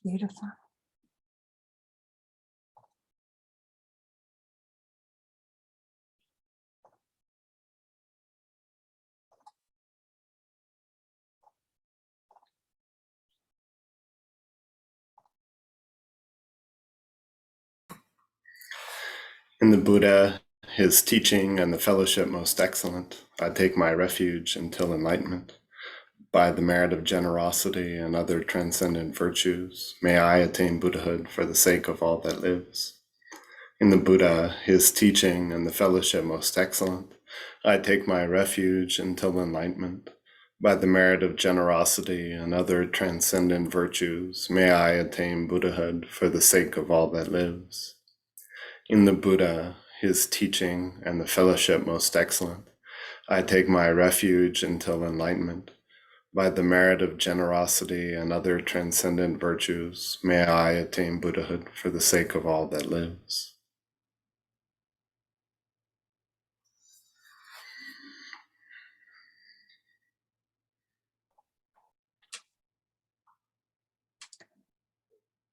Beautiful. In the Buddha, his teaching and the fellowship most excellent, I take my refuge until enlightenment. By the merit of generosity and other transcendent virtues, may I attain Buddhahood for the sake of all that lives. In the Buddha, his teaching and the fellowship most excellent, I take my refuge until enlightenment. By the merit of generosity and other transcendent virtues, may I attain Buddhahood for the sake of all that lives. In the Buddha, his teaching and the fellowship most excellent, I take my refuge until enlightenment. By the merit of generosity and other transcendent virtues, may I attain Buddhahood for the sake of all that lives.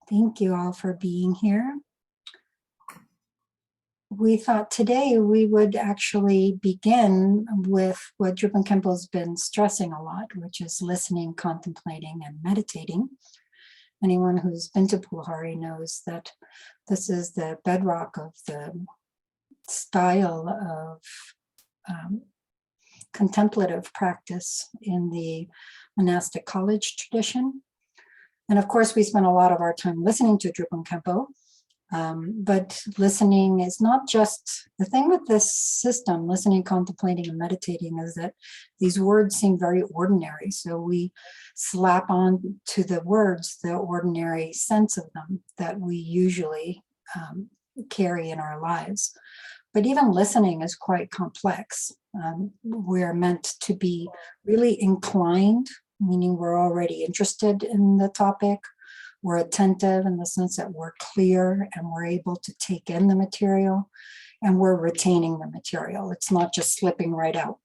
Thank you all for being here. We thought today we would actually begin with what Drupon Khenpo's been stressing a lot, which is listening, contemplating, and meditating. Anyone who's been to Pulhari knows that this is the bedrock of the style of contemplative practice in the monastic college tradition. And of course, we spend a lot of our time listening to Drupon Khenpo, but listening is not just, the thing with this system, listening, contemplating, and meditating, is that these words seem very ordinary. So we slap on to the words the ordinary sense of them that we usually carry in our lives. But even listening is quite complex. We're meant to be really inclined, meaning we're already interested in the topic. We're attentive in the sense that we're clear and we're able to take in the material, and we're retaining the material. It's not just slipping right out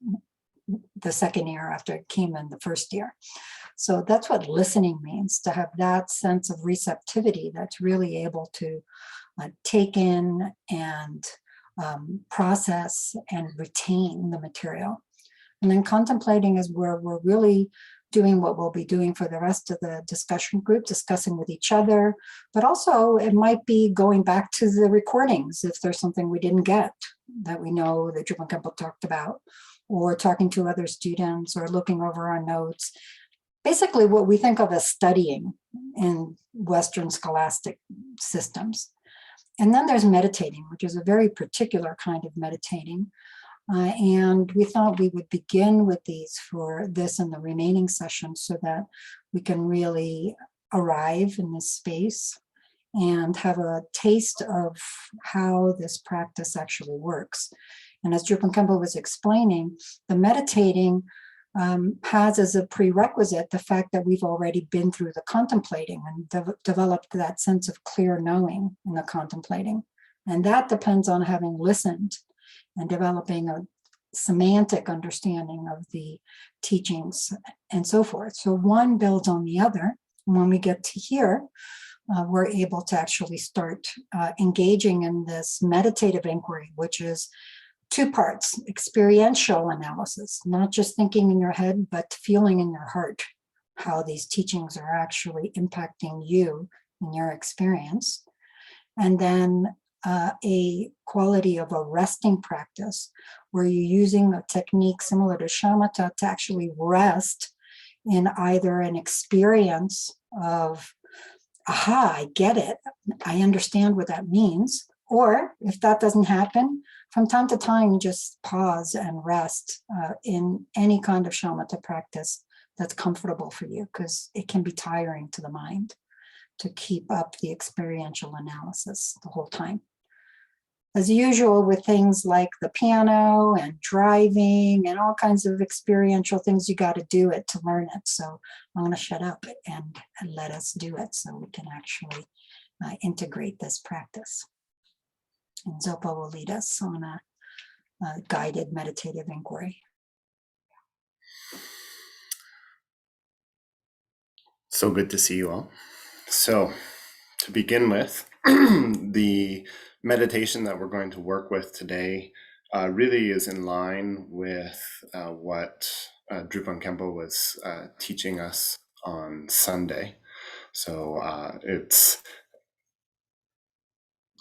the second ear after it came in the first ear. So that's what listening means, to have that sense of receptivity that's really able to take in and process and retain the material. And then contemplating is where we're really doing what we'll be doing for the rest of the discussion group, discussing with each other, but also it might be going back to the recordings if there's something we didn't get that we know that Drupon Khenpo talked about, or talking to other students, or looking over our notes. Basically what we think of as studying in Western scholastic systems. And then there's meditating, which is a very particular kind of meditating. And we thought we would begin with these for this and the remaining sessions so that we can really arrive in this space and have a taste of how this practice actually works. And as Drupon Khenpo was explaining, the meditating has as a prerequisite the fact that we've already been through the contemplating and developed that sense of clear knowing in the contemplating. And that depends on having listened and developing a semantic understanding of the teachings and so forth. So one builds on the other. And when we get to here, we're able to actually start engaging in this meditative inquiry, which is two parts: experiential analysis, not just thinking in your head, but feeling in your heart how these teachings are actually impacting you in your experience. And then a quality of a resting practice where you're using a technique similar to shamatha to actually rest in either an experience of, aha, I get it, I understand what that means. Or if that doesn't happen, from time to time, just pause and rest in any kind of shamatha practice that's comfortable for you, because it can be tiring to the mind to keep up the experiential analysis the whole time. As usual with things like the piano and driving and all kinds of experiential things, you got to do it to learn it. So I'm going to shut up and let us do it so we can actually integrate this practice. And Zopa will lead us on a guided meditative inquiry. So good to see you all. So to begin with, the meditation that we're going to work with today really is in line with what Drupon Khenpo was teaching us on Sunday. So it's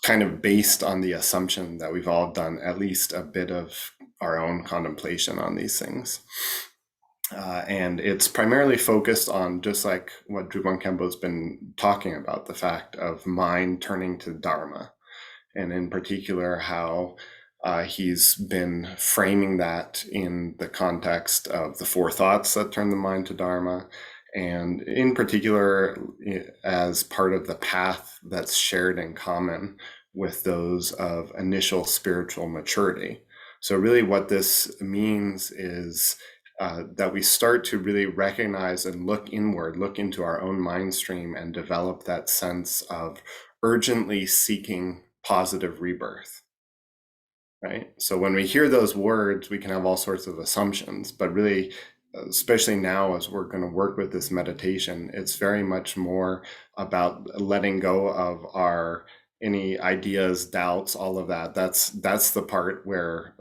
kind of based on the assumption that we've all done at least a bit of our own contemplation on these things. And it's primarily focused on, just like what Drupon Khenpo's been talking about, the fact of mind turning to Dharma, and in particular how he's been framing that in the context of the four thoughts that turn the mind to Dharma, and in particular as part of the path that's shared in common with those of initial spiritual maturity. So really what this means is that we start to really recognize and look inward, look into our own mind stream, and develop that sense of urgently seeking positive rebirth, right? So when we hear those words, we can have all sorts of assumptions, but really, especially now as we're going to work with this meditation, it's very much more about letting go of our any ideas, doubts, all of that. That's the part where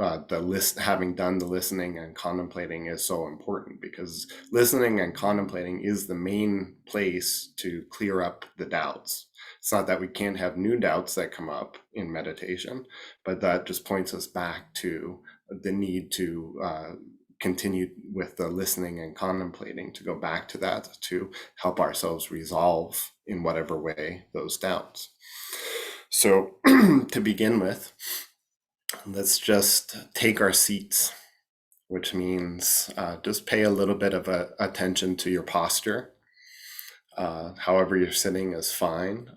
having done the listening and contemplating is so important, because listening and contemplating is the main place to clear up the doubts. It's not that we can't have new doubts that come up in meditation, but that just points us back to the need to continue with the listening and contemplating, to go back to that, to help ourselves resolve in whatever way those doubts. So to begin with, let's just take our seats, which means just pay a little bit of attention to your posture. However you're sitting is fine.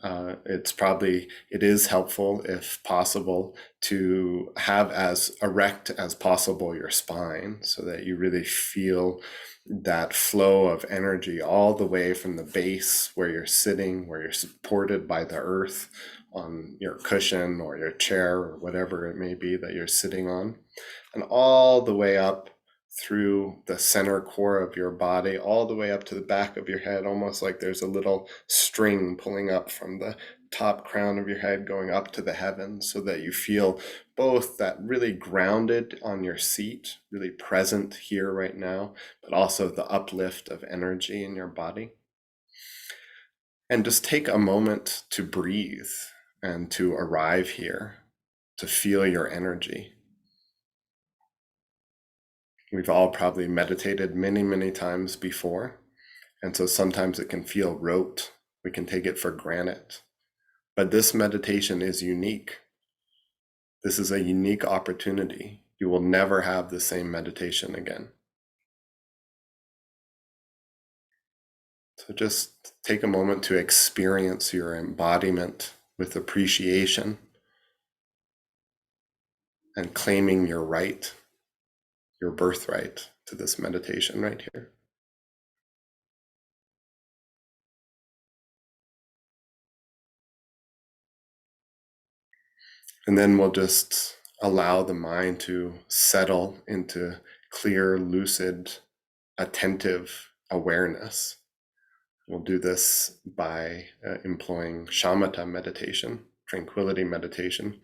It is helpful, if possible, to have as erect as possible your spine, so that you really feel that flow of energy all the way from the base where you're sitting, where you're supported by the earth on your cushion or your chair or whatever it may be that you're sitting on, and all the way up through the center core of your body, all the way up to the back of your head, almost like there's a little string pulling up from the top crown of your head going up to the heavens, so that you feel both that really grounded on your seat, really present here right now, but also the uplift of energy in your body. And just take a moment to breathe and to arrive here, to feel your energy. We've all probably meditated many, many times before, and so sometimes it can feel rote. We can take it for granted. But this meditation is unique. This is a unique opportunity. You will never have the same meditation again. So just take a moment to experience your embodiment with appreciation and claiming your right, your birthright to this meditation right here. And then we'll just allow the mind to settle into clear, lucid, attentive awareness. We'll do this by employing shamatha meditation, tranquility meditation,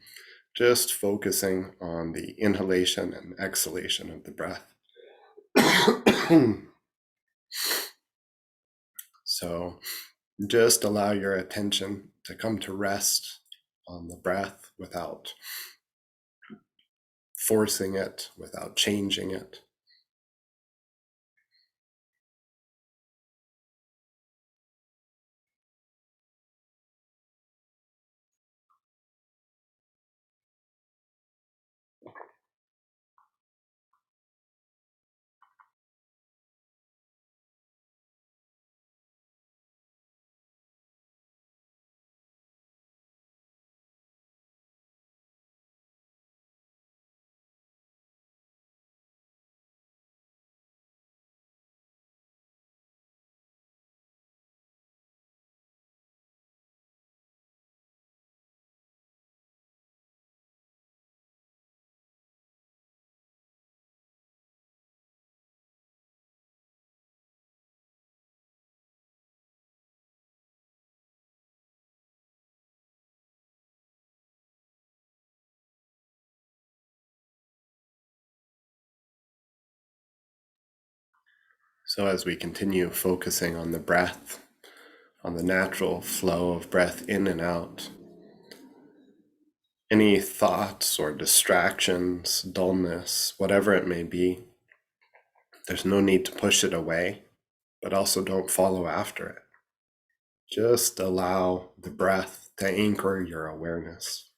just focusing on the inhalation and exhalation of the breath. So just allow your attention to come to rest on the breath without forcing it, without changing it. So as we continue focusing on the breath, on the natural flow of breath in and out, any thoughts or distractions, dullness, whatever it may be, there's no need to push it away, but also don't follow after it. Just allow the breath to anchor your awareness.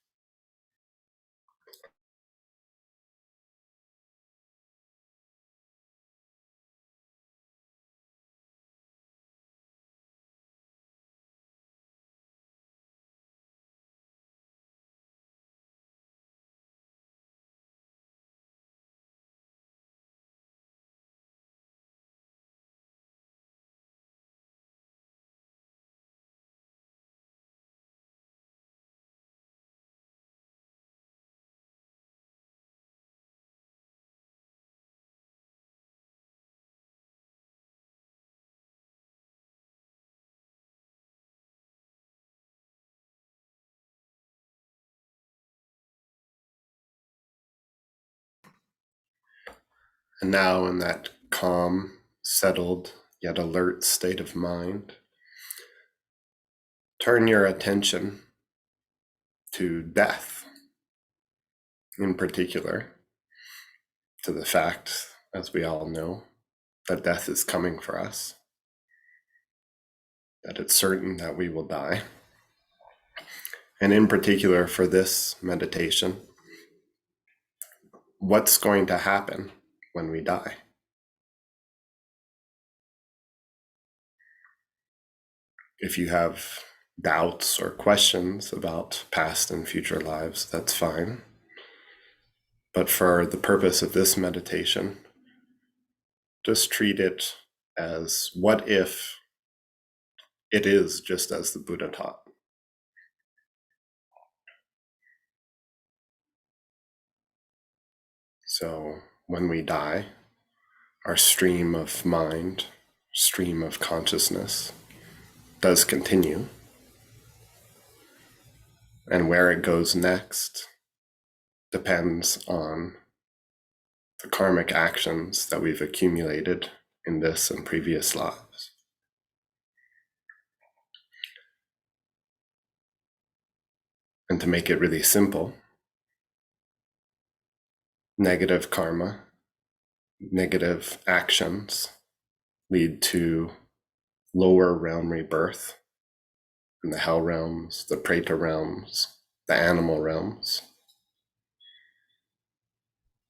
And now, in that calm, settled, yet alert state of mind, turn your attention to death, in particular, to the fact, as we all know, that death is coming for us, that it's certain that we will die. And in particular, for this meditation, what's going to happen when we die? If you have doubts or questions about past and future lives, that's fine. But for the purpose of this meditation, just treat it as what if it is just as the Buddha taught. So when we die, our stream of mind, stream of consciousness does continue. And where it goes next depends on the karmic actions that we've accumulated in this and previous lives. And to make it really simple, negative karma, negative actions lead to lower realm rebirth in the hell realms, the preta realms, the animal realms,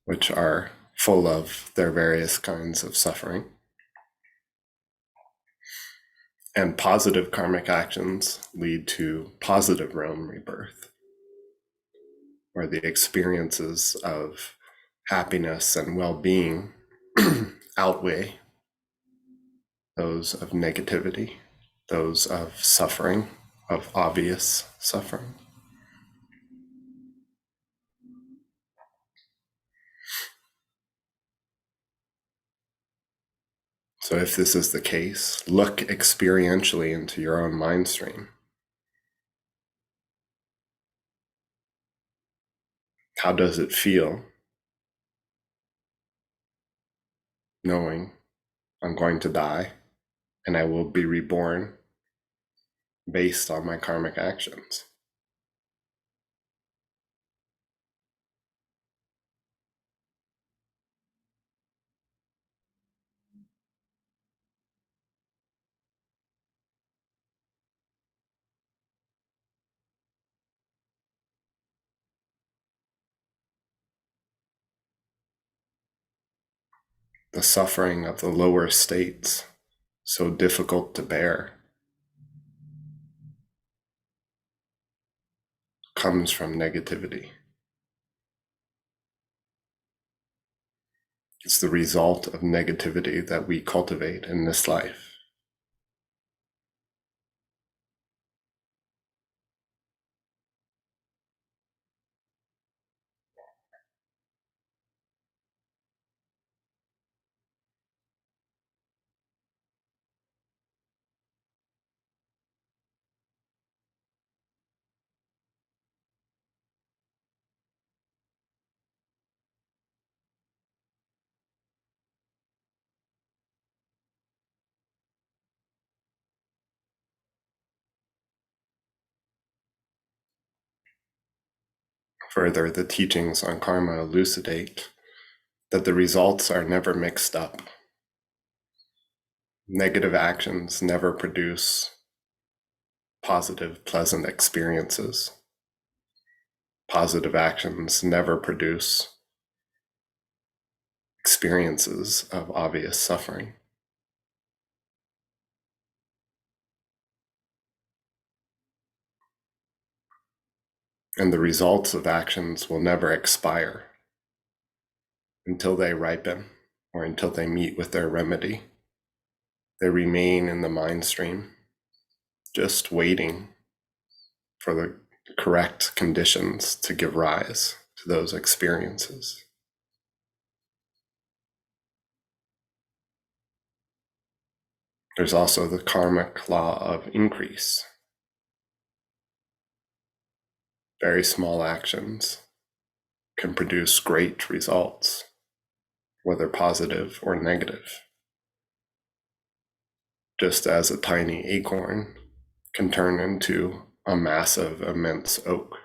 which are full of their various kinds of suffering. And positive karmic actions lead to positive realm rebirth, where the experiences of happiness and well-being outweigh those of negativity, those of suffering, of obvious suffering. So if this is the case, look experientially into your own mind stream. How does it feel knowing I'm going to die and I will be reborn based on my karmic actions? The suffering of the lower states, so difficult to bear, comes from negativity. It's the result of negativity that we cultivate in this life. Further, the teachings on karma elucidate that the results are never mixed up. Negative actions never produce positive, pleasant experiences. Positive actions never produce experiences of obvious suffering. And the results of actions will never expire until they ripen or until they meet with their remedy. They remain in the mind stream, just waiting for the correct conditions to give rise to those experiences. There's also the karmic law of increase. Very small actions can produce great results, whether positive or negative. Just as a tiny acorn can turn into a massive, immense oak.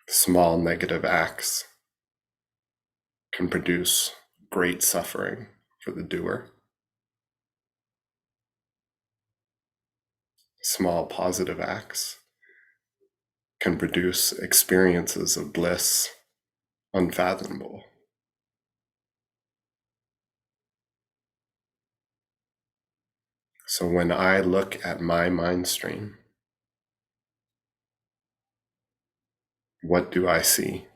Small negative acts can produce great suffering for the doer. Small positive acts can produce experiences of bliss unfathomable. So when I look at my mind stream, what do I see?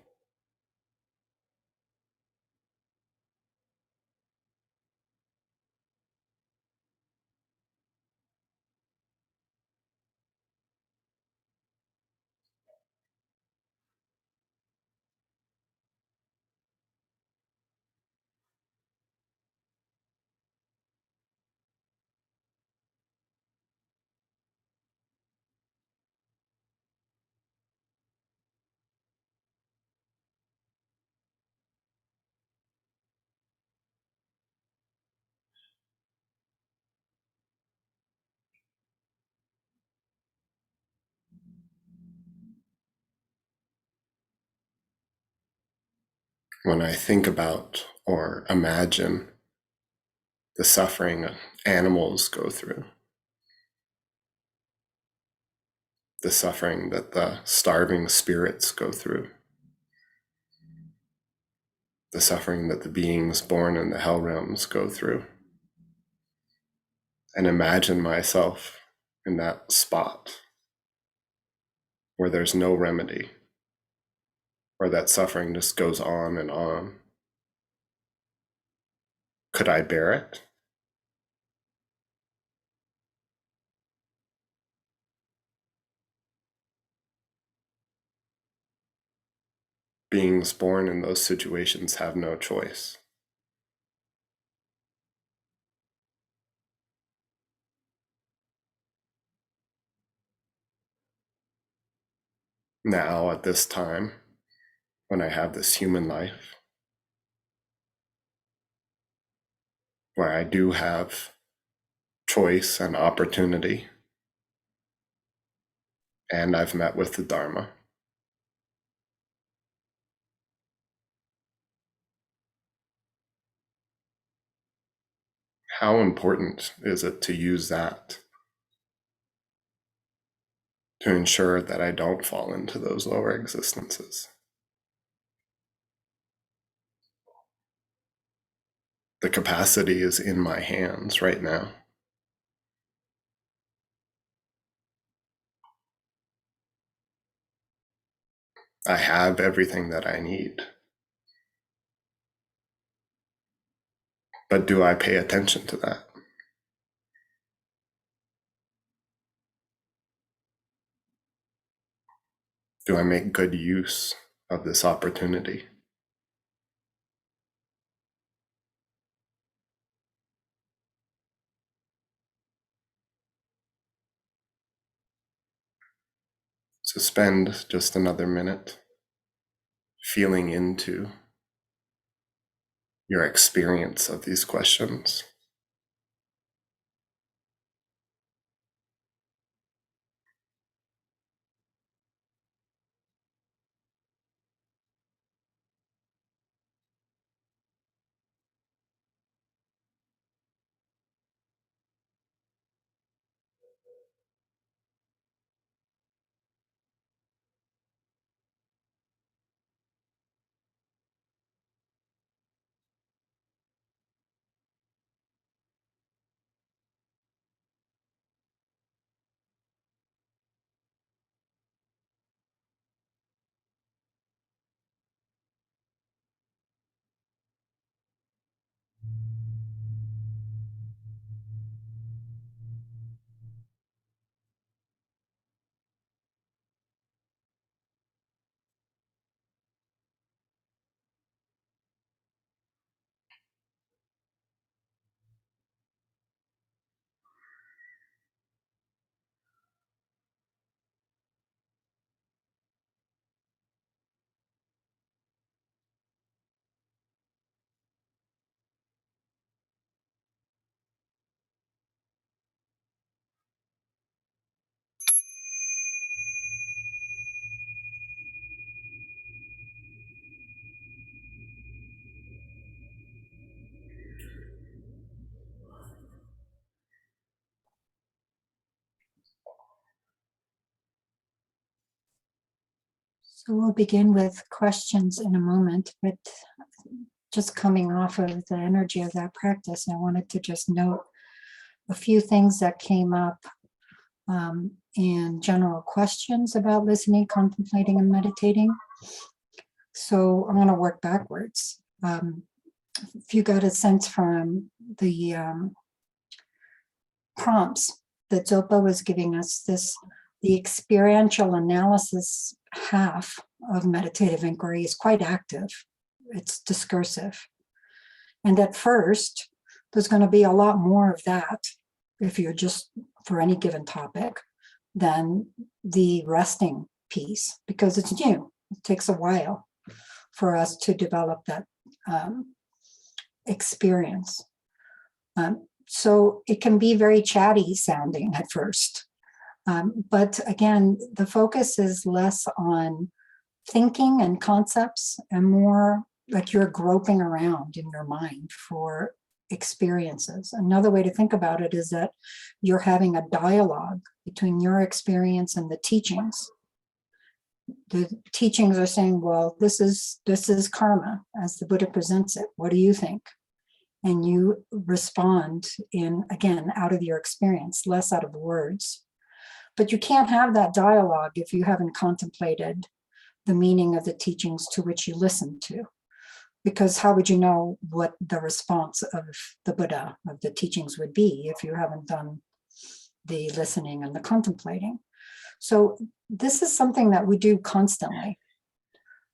When I think about or imagine the suffering animals go through, the suffering that the starving spirits go through, the suffering that the beings born in the hell realms go through, and imagine myself in that spot where there's no remedy, where that suffering just goes on and on. Could I bear it? Beings born in those situations have no choice. Now, at this time, when I have this human life, where I do have choice and opportunity, and I've met with the Dharma, how important is it to use that to ensure that I don't fall into those lower existences? The capacity is in my hands right now. I have everything that I need. But do I pay attention to that? Do I make good use of this opportunity? So spend just another minute feeling into your experience of these questions. So we'll begin with questions in a moment, but just coming off of the energy of that practice, I wanted to just note a few things that came up in general questions about listening, contemplating, and meditating. So I'm going to work backwards. If you got a sense from the prompts that Zopa was giving us, the experiential analysis half of meditative inquiry is quite active. It's discursive. And at first, there's going to be a lot more of that, if you're just for any given topic, than the resting piece, because it's new. It takes a while for us to develop that experience. So it can be very chatty sounding at first. But again, the focus is less on thinking and concepts and more like you're groping around in your mind for experiences. Another way to think about it is that you're having a dialogue between your experience and the teachings. The teachings are saying, well, this is karma as the Buddha presents it. What do you think? And you respond in, again, out of your experience, less out of words. But you can't have that dialogue if you haven't contemplated the meaning of the teachings to which you listen to. Because how would you know what the response of the Buddha, of the teachings would be if you haven't done the listening and the contemplating? So this is something that we do constantly.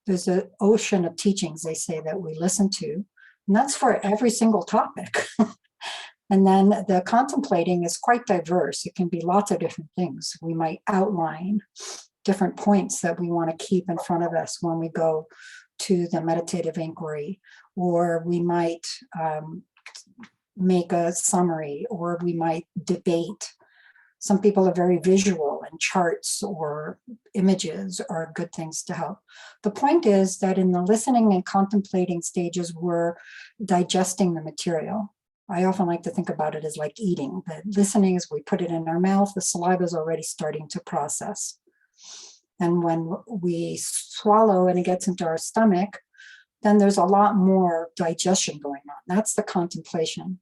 There's an ocean of teachings, they say, that we listen to, and that's for every single topic. And then the contemplating is quite diverse. It can be lots of different things. We might outline different points that we want to keep in front of us when we go to the meditative inquiry, or we might make a summary, or we might debate. Some people are very visual, and charts or images are good things to help. The point is that in the listening and contemplating stages, we're digesting the material. I often like to think about it as like eating. The listening is we put it in our mouth, the saliva is already starting to process. And when we swallow and it gets into our stomach, then there's a lot more digestion going on. That's the contemplation.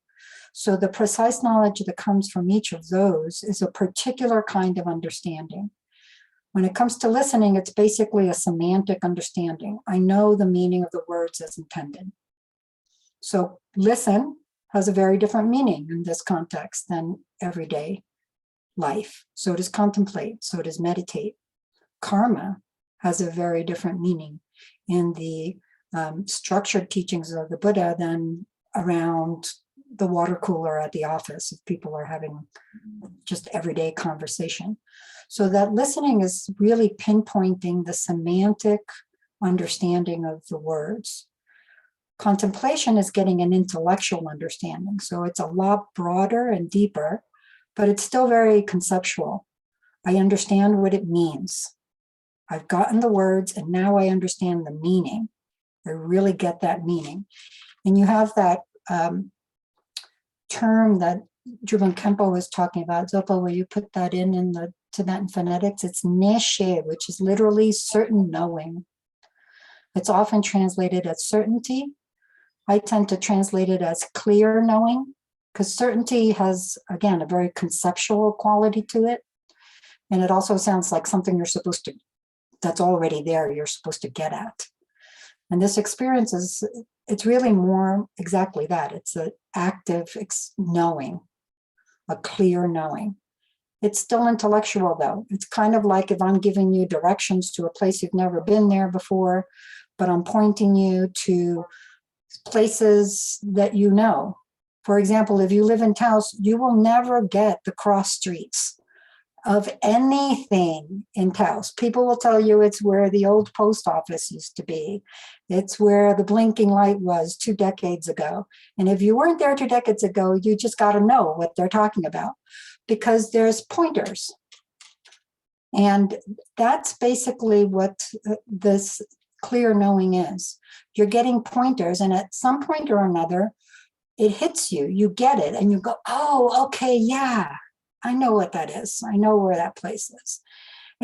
So the precise knowledge that comes from each of those is a particular kind of understanding. When it comes to listening, it's basically a semantic understanding. I know the meaning of the words as intended. So listen has a very different meaning in this context than everyday life. So does contemplate, so does meditate. Karma has a very different meaning in the structured teachings of the Buddha than around the water cooler at the office if people are having just everyday conversation. So that listening is really pinpointing the semantic understanding of the words. Contemplation is getting an intellectual understanding. So it's a lot broader and deeper, but it's still very conceptual. I understand what it means. I've gotten the words and now I understand the meaning. I really get that meaning. And you have that term that Drupon Khenpo was talking about, Zopa, where you put that in the Tibetan phonetics, it's neshe, which is literally certain knowing. It's often translated as certainty. I tend to translate it as clear knowing, because certainty has, again, a very conceptual quality to it. And it also sounds like something you're supposed to, that's already there, you're supposed to get at. And this experience is, it's really more exactly that. It's an active knowing, a clear knowing. It's still intellectual though. It's kind of like if I'm giving you directions to a place you've never been there before, but I'm pointing you to places that you know. For example, if you live in Taos, you will never get the cross streets of anything in Taos. People will tell you it's where the old post office used to be. It's where the blinking light was 2 decades ago. And if you weren't there 2 decades ago, you just got to know what they're talking about because there's pointers. And that's basically what this clear knowing is. You're getting pointers, and at some point or another, it hits you. You get it, and you go, oh, okay, yeah. I know what that is. I know where that place is.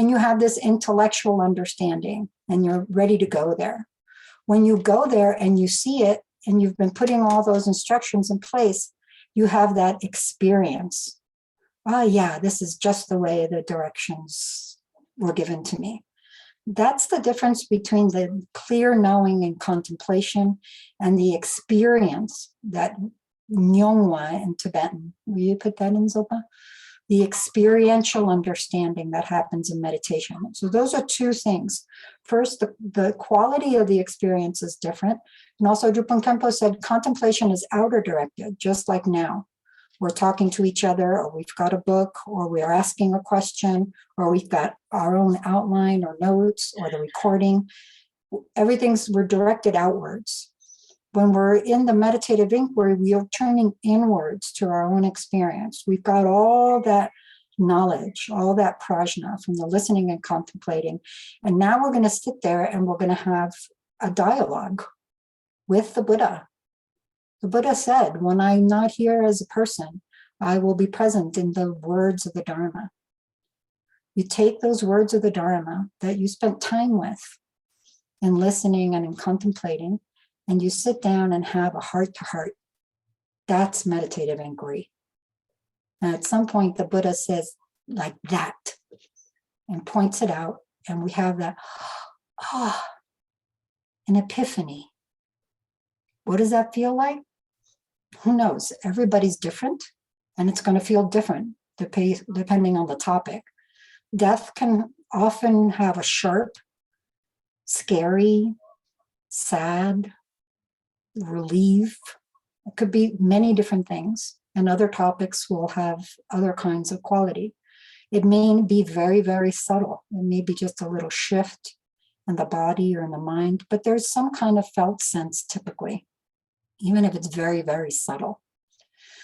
and you have this intellectual understanding and you're ready to go there. When you go there and you see it and you've been putting all those instructions in place, you have that experience. Oh yeah, this is just the way the directions were given to me. That's the difference between the clear knowing and contemplation and the experience that Nyongwa in Tibetan. Will you put that in, Zopa? The experiential understanding that happens in meditation. So those are two things. First, the quality of the experience is different. And also Drupon Khenpo said contemplation is outer directed, just like now. We're talking to each other, or we've got a book, or we're asking a question, or we've got our own outline or notes or the recording. We're directed outwards. When we're in the meditative inquiry, we are turning inwards to our own experience. We've got all that knowledge, all that prajna from the listening and contemplating. And now we're going to sit there and we're going to have a dialogue with the Buddha. The Buddha said, when I'm not here as a person, I will be present in the words of the Dharma. You take those words of the Dharma that you spent time with in listening and in contemplating, and you sit down and have a heart-to-heart. That's meditative inquiry. And at some point, the Buddha says, like that, and points it out, and we have that, an epiphany. What does that feel like? Who knows? Everybody's different, and it's going to feel different depending on the topic. Death can often have a sharp, scary, sad, relief. It could be many different things, and other topics will have other kinds of quality. It may be very, very subtle. It may be just a little shift in the body or in the mind, but there's some kind of felt sense typically, even if it's very, very subtle.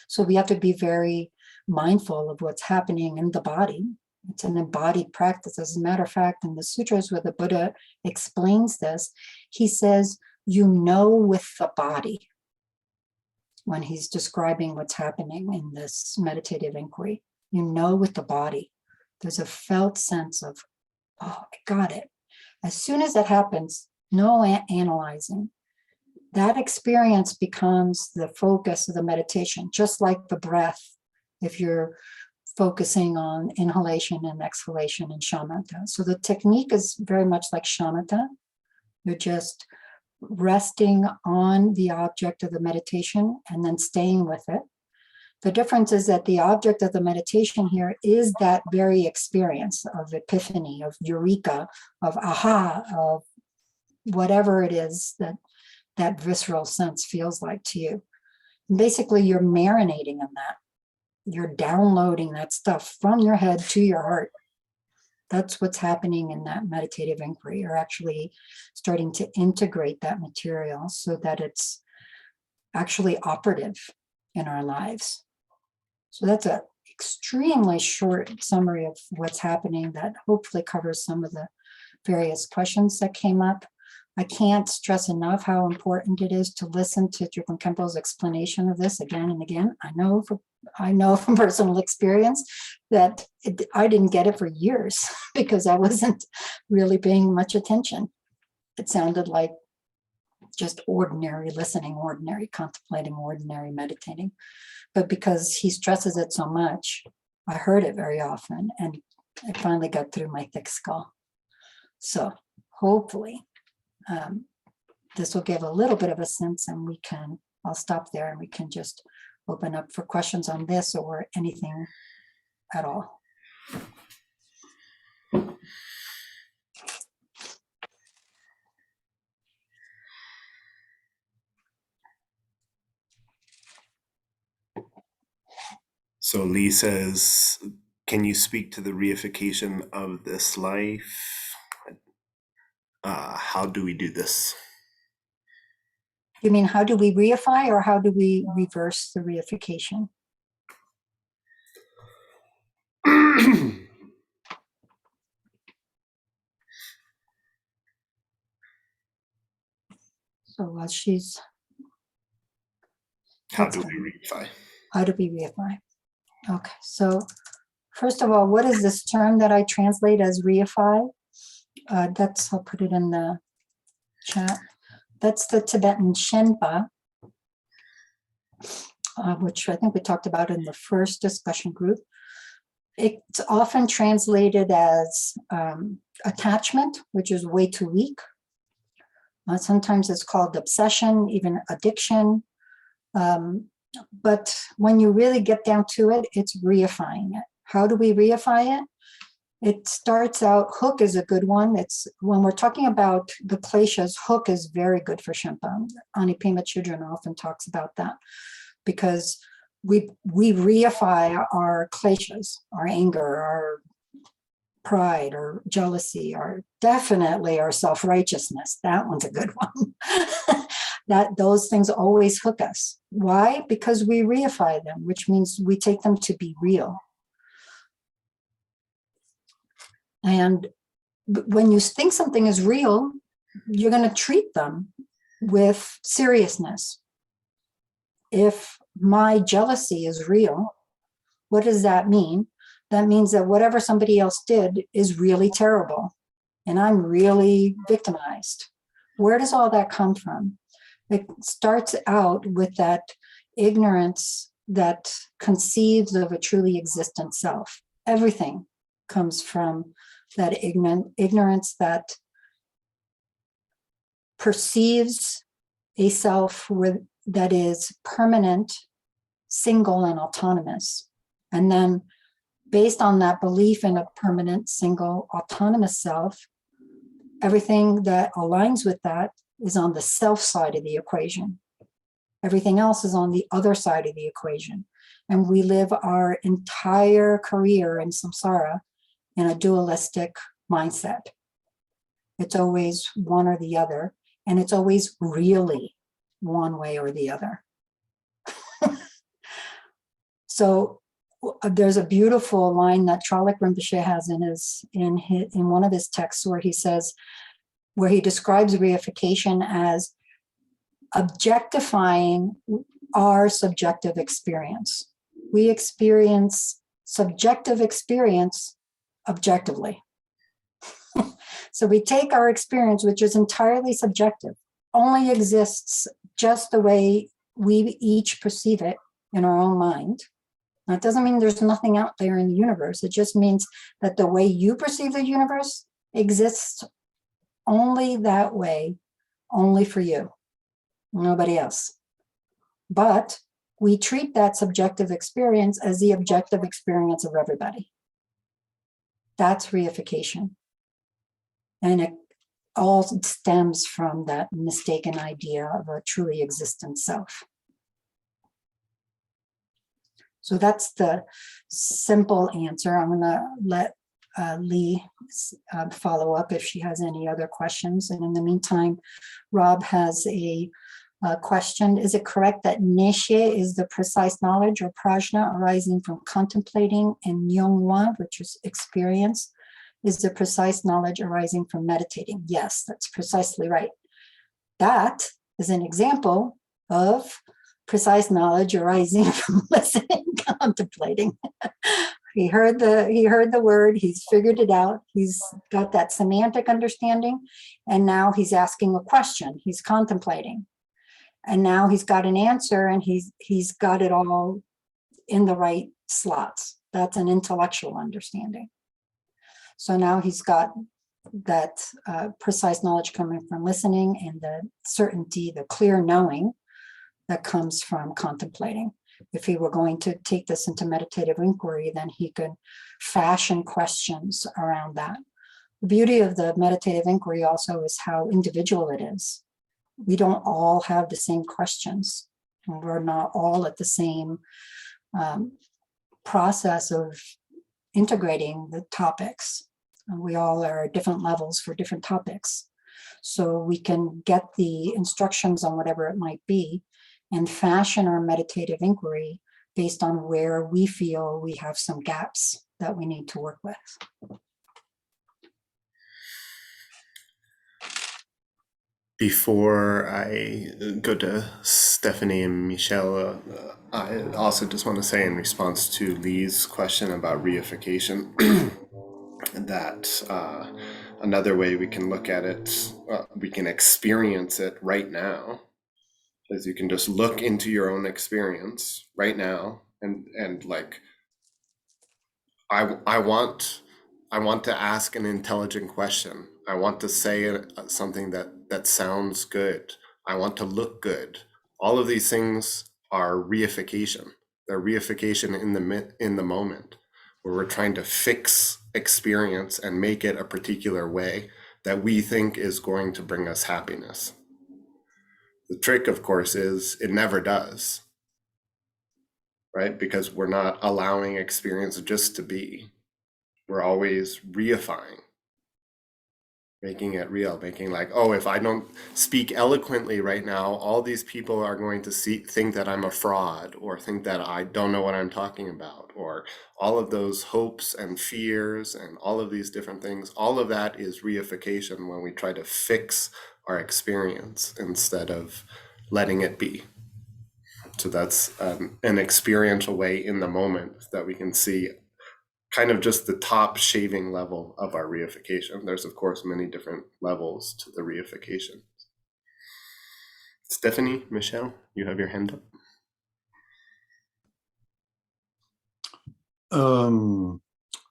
So we have to be very mindful of what's happening in the body. It's an embodied practice. As a matter of fact, in the sutras where the Buddha explains this, he says, you know with the body, when he's describing what's happening in this meditative inquiry. You know with the body. There's a felt sense of, oh, I got it. As soon as that happens, no analyzing. That experience becomes the focus of the meditation, just like the breath, if you're focusing on inhalation and exhalation in shamatha. So the technique is very much like shamatha. You're just resting on the object of the meditation and then staying with it. The difference is that the object of the meditation here is that very experience of epiphany, of eureka, of aha, of whatever it is that that visceral sense feels like to you. And basically, you're marinating in that. You're downloading that stuff from your head to your heart. That's what's happening in that meditative inquiry. You're actually starting to integrate that material so that it's actually operative in our lives. So that's an extremely short summary of what's happening that hopefully covers some of the various questions that came up. I can't stress enough how important it is to listen to Drupon Khenpo's explanation of this again and again. I know from personal experience that I didn't get it for years because I wasn't really paying much attention. It sounded like just ordinary listening, ordinary contemplating, ordinary meditating. But because he stresses it so much, I heard it very often, and it finally got through my thick skull. So hopefully this will give a little bit of a sense, and I'll stop there and we can just open up for questions on this or anything at all. So Lee says, can you speak to the reification of this life? How do we do this? You mean how do we reify or how do we reverse the reification? So while she's... How do we reify? How do we reify? Okay, so First of all, what is this term that I translate as reify? I'll put it in the chat. That's the Tibetan Shenpa, which I think we talked about in the first discussion group. It's often translated as attachment, which is way too weak. Sometimes it's called obsession, even addiction. But when you really get down to it, it's reifying it. How do we reify it? It starts out, hook is a good one. It's when we're talking about the kleshas, hook is very good for Shenpa. Anipema Chudran often talks about that because we reify our kleshas, our anger, our pride, or jealousy, or definitely our self-righteousness. That one's a good one. Those things always hook us. Why? Because we reify them, which means we take them to be real. And when you think something is real, you're going to treat them with seriousness. If my jealousy is real, what does that mean? That means that whatever somebody else did is really terrible, and I'm really victimized. Where does all that come from? It starts out with that ignorance that conceives of a truly existent self. Everything comes from that ignorance that perceives a self that is permanent, single, and autonomous. And then based on that belief in a permanent, single, autonomous self, everything that aligns with that is on the self side of the equation. Everything else is on the other side of the equation. And we live our entire career in samsara in a dualistic mindset. It's always one or the other, and it's always really one way or the other. So there's a beautiful line that Tralik Rinpoche has in one of his texts where he says, where he describes reification as objectifying our subjective experience. We experience subjective experience objectively. So we take our experience, which is entirely subjective, only exists just the way we each perceive it in our own mind. That doesn't mean there's nothing out there in the universe. It just means that the way you perceive the universe exists only that way, only for you, nobody else. But we treat that subjective experience as the objective experience of everybody. That's reification. And it all stems from that mistaken idea of a truly existent self. So that's the simple answer. I'm going to let Lee follow up if she has any other questions. And in the meantime, Rob has a question. Is it correct that Neshe is the precise knowledge or prajna arising from contemplating, and Nyongwa, which is experience, is the precise knowledge arising from meditating? Yes, that's precisely right. That is an example of precise knowledge arising from listening, contemplating. He heard the word, he's figured it out, he's got that semantic understanding, and now he's asking a question, he's contemplating. And now he's got an answer, and he's got it all in the right slots. That's an intellectual understanding. So now he's got that precise knowledge coming from listening, and the certainty, the clear knowing that comes from contemplating. If he were going to take this into meditative inquiry, then he could fashion questions around that. The beauty of the meditative inquiry also is how individual it is. We don't all have the same questions. We're not all at the same process of integrating the topics. We all are at different levels for different topics. So we can get the instructions on whatever it might be and fashion our meditative inquiry based on where we feel we have some gaps that we need to work with. Before I go to step Stephanie and Michelle, I also just want to say in response to Lee's question about reification, that another way we can look at it, we can experience it right now, is you can just look into your own experience right now and like, I want to ask an intelligent question. I want to say something that sounds good. I want to look good. All of these things are reification. They're reification in the moment, where we're trying to fix experience and make it a particular way that we think is going to bring us happiness. The trick, of course, is it never does, right? Because we're not allowing experience just to be. We're always reifying, making it real, making like, oh, if I don't speak eloquently right now, all these people are going to think that I'm a fraud, or think that I don't know what I'm talking about, or all of those hopes and fears and all of these different things. All of that is reification when we try to fix our experience instead of letting it be. So that's an experiential way in the moment that we can see kind of just the top shaving level of our reification. There's, of course, many different levels to the reification. Stephanie, Michelle, you have your hand up.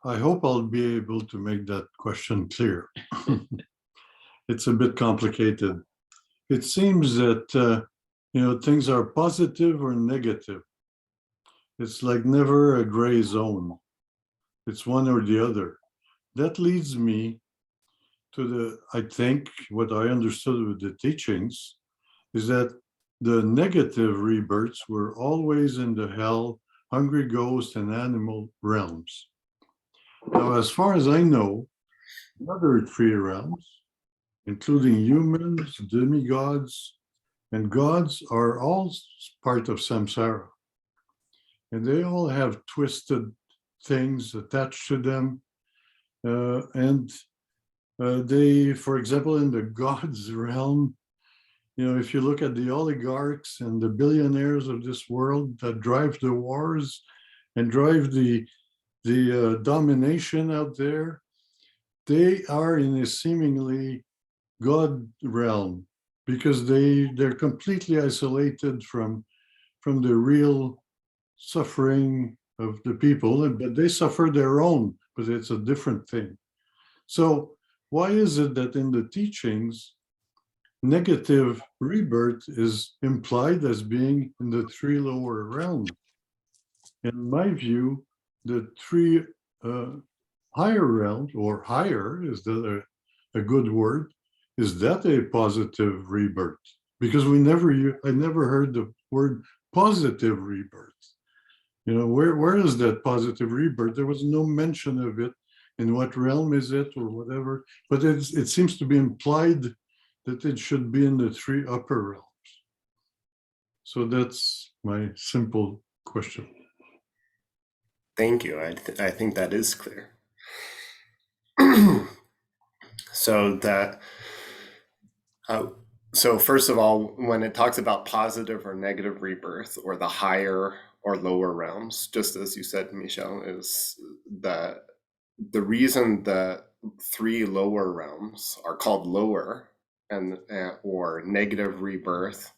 I hope I'll be able to make that question clear. It's a bit complicated. It seems that things are positive or negative. It's like never a gray zone. It's one or the other. That leads me to I think what I understood with the teachings is that the negative rebirths were always in the hell, hungry ghost, and animal realms. Now, as far as I know, the other three realms, including humans, demigods, and gods, are all part of samsara. And they all have twisted things attached to them. They, for example, in the gods realm, if you look at the oligarchs and the billionaires of this world that drive the wars and drive the domination out there, they are in a seemingly God realm because they're completely isolated from the real suffering of the people, but they suffer their own, but it's a different thing. So why is it that in the teachings, negative rebirth is implied as being in the three lower realms? In my view, the three higher realms, or higher, is that a good word? Is that a positive rebirth? Because I never heard the word positive rebirth. Where is that positive rebirth? There was no mention of it. In what realm is it, or whatever? But it seems to be implied that it should be in the three upper realms. So that's my simple question. Thank you. I think that is clear. So first of all, when it talks about positive or negative rebirth, or the higher or lower realms, just as you said, Michelle, is that the reason the three lower realms are called lower and or negative rebirth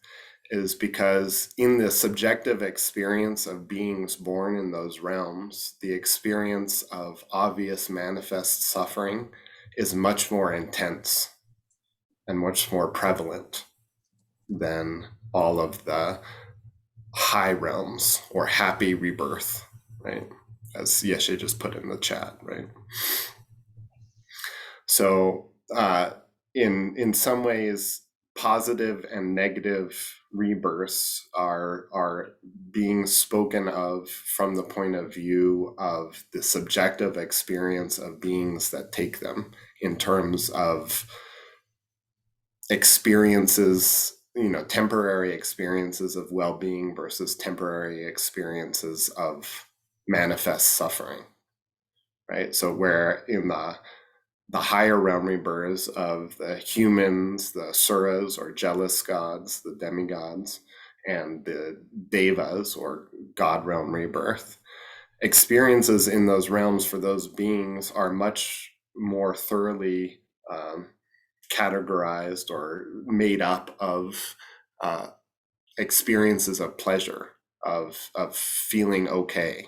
is because in the subjective experience of beings born in those realms, the experience of obvious manifest suffering is much more intense and much more prevalent than all of the high realms or happy rebirth, right? As Yeshe just put in the chat, right? So in some ways, positive and negative rebirths are being spoken of from the point of view of the subjective experience of beings that take them, in terms of experiences, temporary experiences of well-being versus temporary experiences of manifest suffering, right? So where in the higher realm rebirths of the humans, the suras or jealous gods, the demigods, and the devas, or God realm rebirth, experiences in those realms for those beings are much more thoroughly categorized or made up of experiences of pleasure, of feeling okay,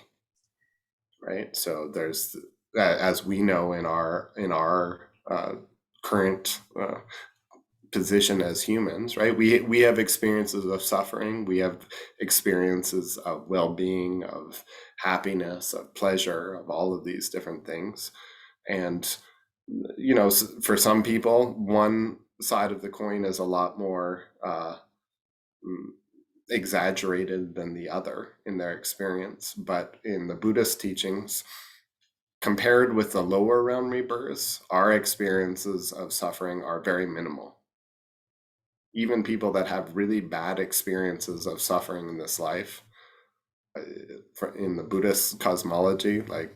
right? So there's, as we know in our current position as humans, right? We have experiences of suffering. We have experiences of well-being, of happiness, of pleasure, of all of these different things. And, you know, for some people, one side of the coin is a lot more exaggerated than the other in their experience. But in the Buddhist teachings, compared with the lower realm rebirths, our experiences of suffering are very minimal. Even people that have really bad experiences of suffering in this life, in the Buddhist cosmology, like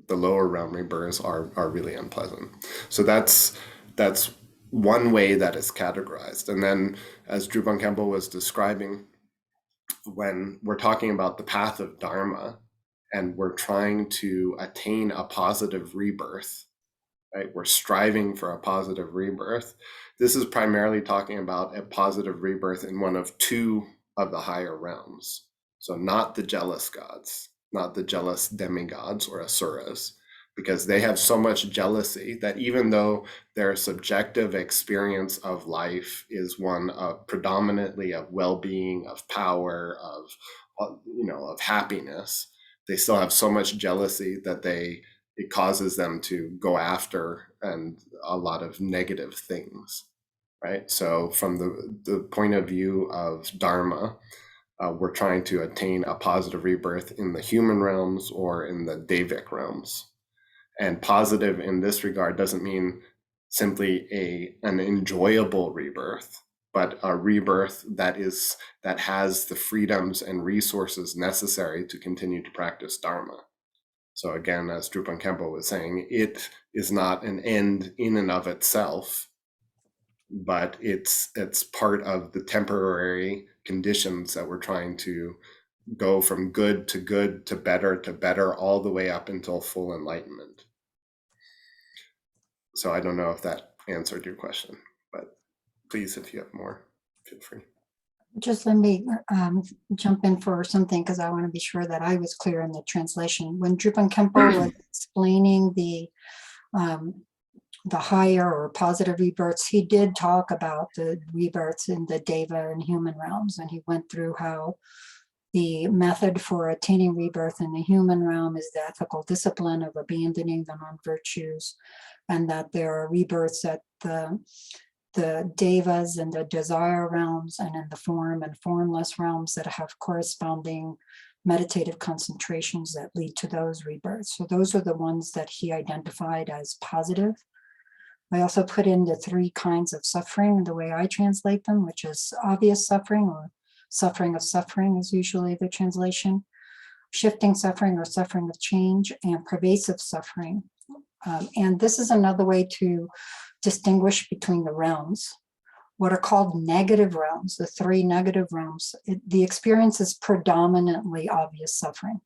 the lower realm rebirths are really unpleasant. So that's one way that is categorized. And then, as Drupon Khenpo was describing, when we're talking about the path of Dharma and we're trying to attain a positive rebirth, right? We're striving for a positive rebirth. This is primarily talking about a positive rebirth in one of two of the higher realms. So not the jealous gods, not the jealous demigods or asuras, because they have so much jealousy that even though their subjective experience of life is one of predominantly of well-being, of power, of happiness, they still have so much jealousy that it causes them to go after and a lot of negative things, right? So from the point of view of Dharma, we're trying to attain a positive rebirth in the human realms or in the Devic realms. And positive in this regard doesn't mean simply an enjoyable rebirth, but a rebirth that has the freedoms and resources necessary to continue to practice Dharma. So again, as Drupon Khenpo was saying, it is not an end in and of itself, but it's part of the temporary conditions that we're trying to go from good to better, all the way up until full enlightenment. So I don't know if that answered your question, but please, if you have more, feel free. Just let me jump in for something, because I want to be sure that I was clear in the translation. When Drupon Khenpo was explaining the higher or positive rebirths, he did talk about the rebirths in the Deva and human realms, and he went through how the method for attaining rebirth in the human realm is the ethical discipline of abandoning the non-virtues, and that there are rebirths at the devas and the desire realms and in the form and formless realms that have corresponding meditative concentrations that lead to those rebirths. So those are the ones that he identified as positive. I also put in the three kinds of suffering, the way I translate them, which is obvious suffering, or suffering of suffering is usually the translation, shifting suffering or suffering of change, and pervasive suffering. And this is another way to distinguish between the realms. What are called negative realms, the three negative realms, the experience is predominantly obvious suffering.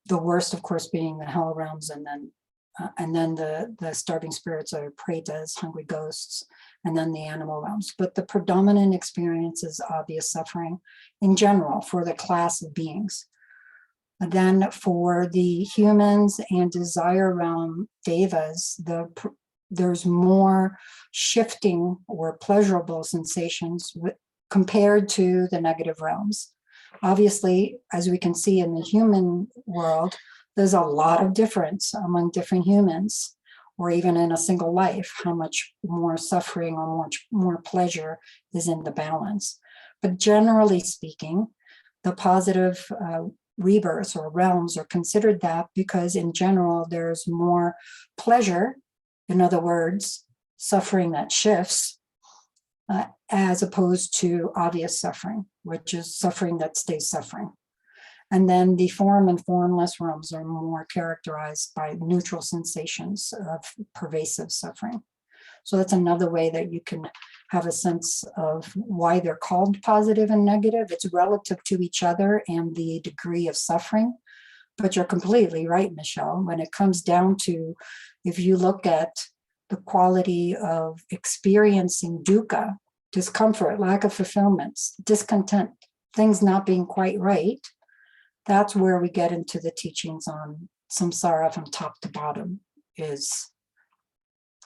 The worst, of course, being the hell realms, and then the starving spirits or pretas, hungry ghosts, and then the animal realms. But the predominant experience is obvious suffering in general for the class of beings. And then for the humans and desire realm devas, there's more shifting or pleasurable sensations compared to the negative realms. Obviously, as we can see in the human world, there's a lot of difference among different humans, or even in a single life, how much more suffering or much more pleasure is in the balance. But generally speaking, the positive rebirths or realms are considered that because in general, there's more pleasure, in other words, suffering that shifts, as opposed to obvious suffering, which is suffering that stays suffering. And then the form and formless realms are more characterized by neutral sensations of pervasive suffering. So that's another way that you can have a sense of why they're called positive and negative. It's relative to each other and the degree of suffering. But you're completely right, Michelle. When it comes down to, if you look at the quality of experiencing dukkha, discomfort, lack of fulfillment, discontent, things not being quite right, that's where we get into the teachings on samsara from top to bottom is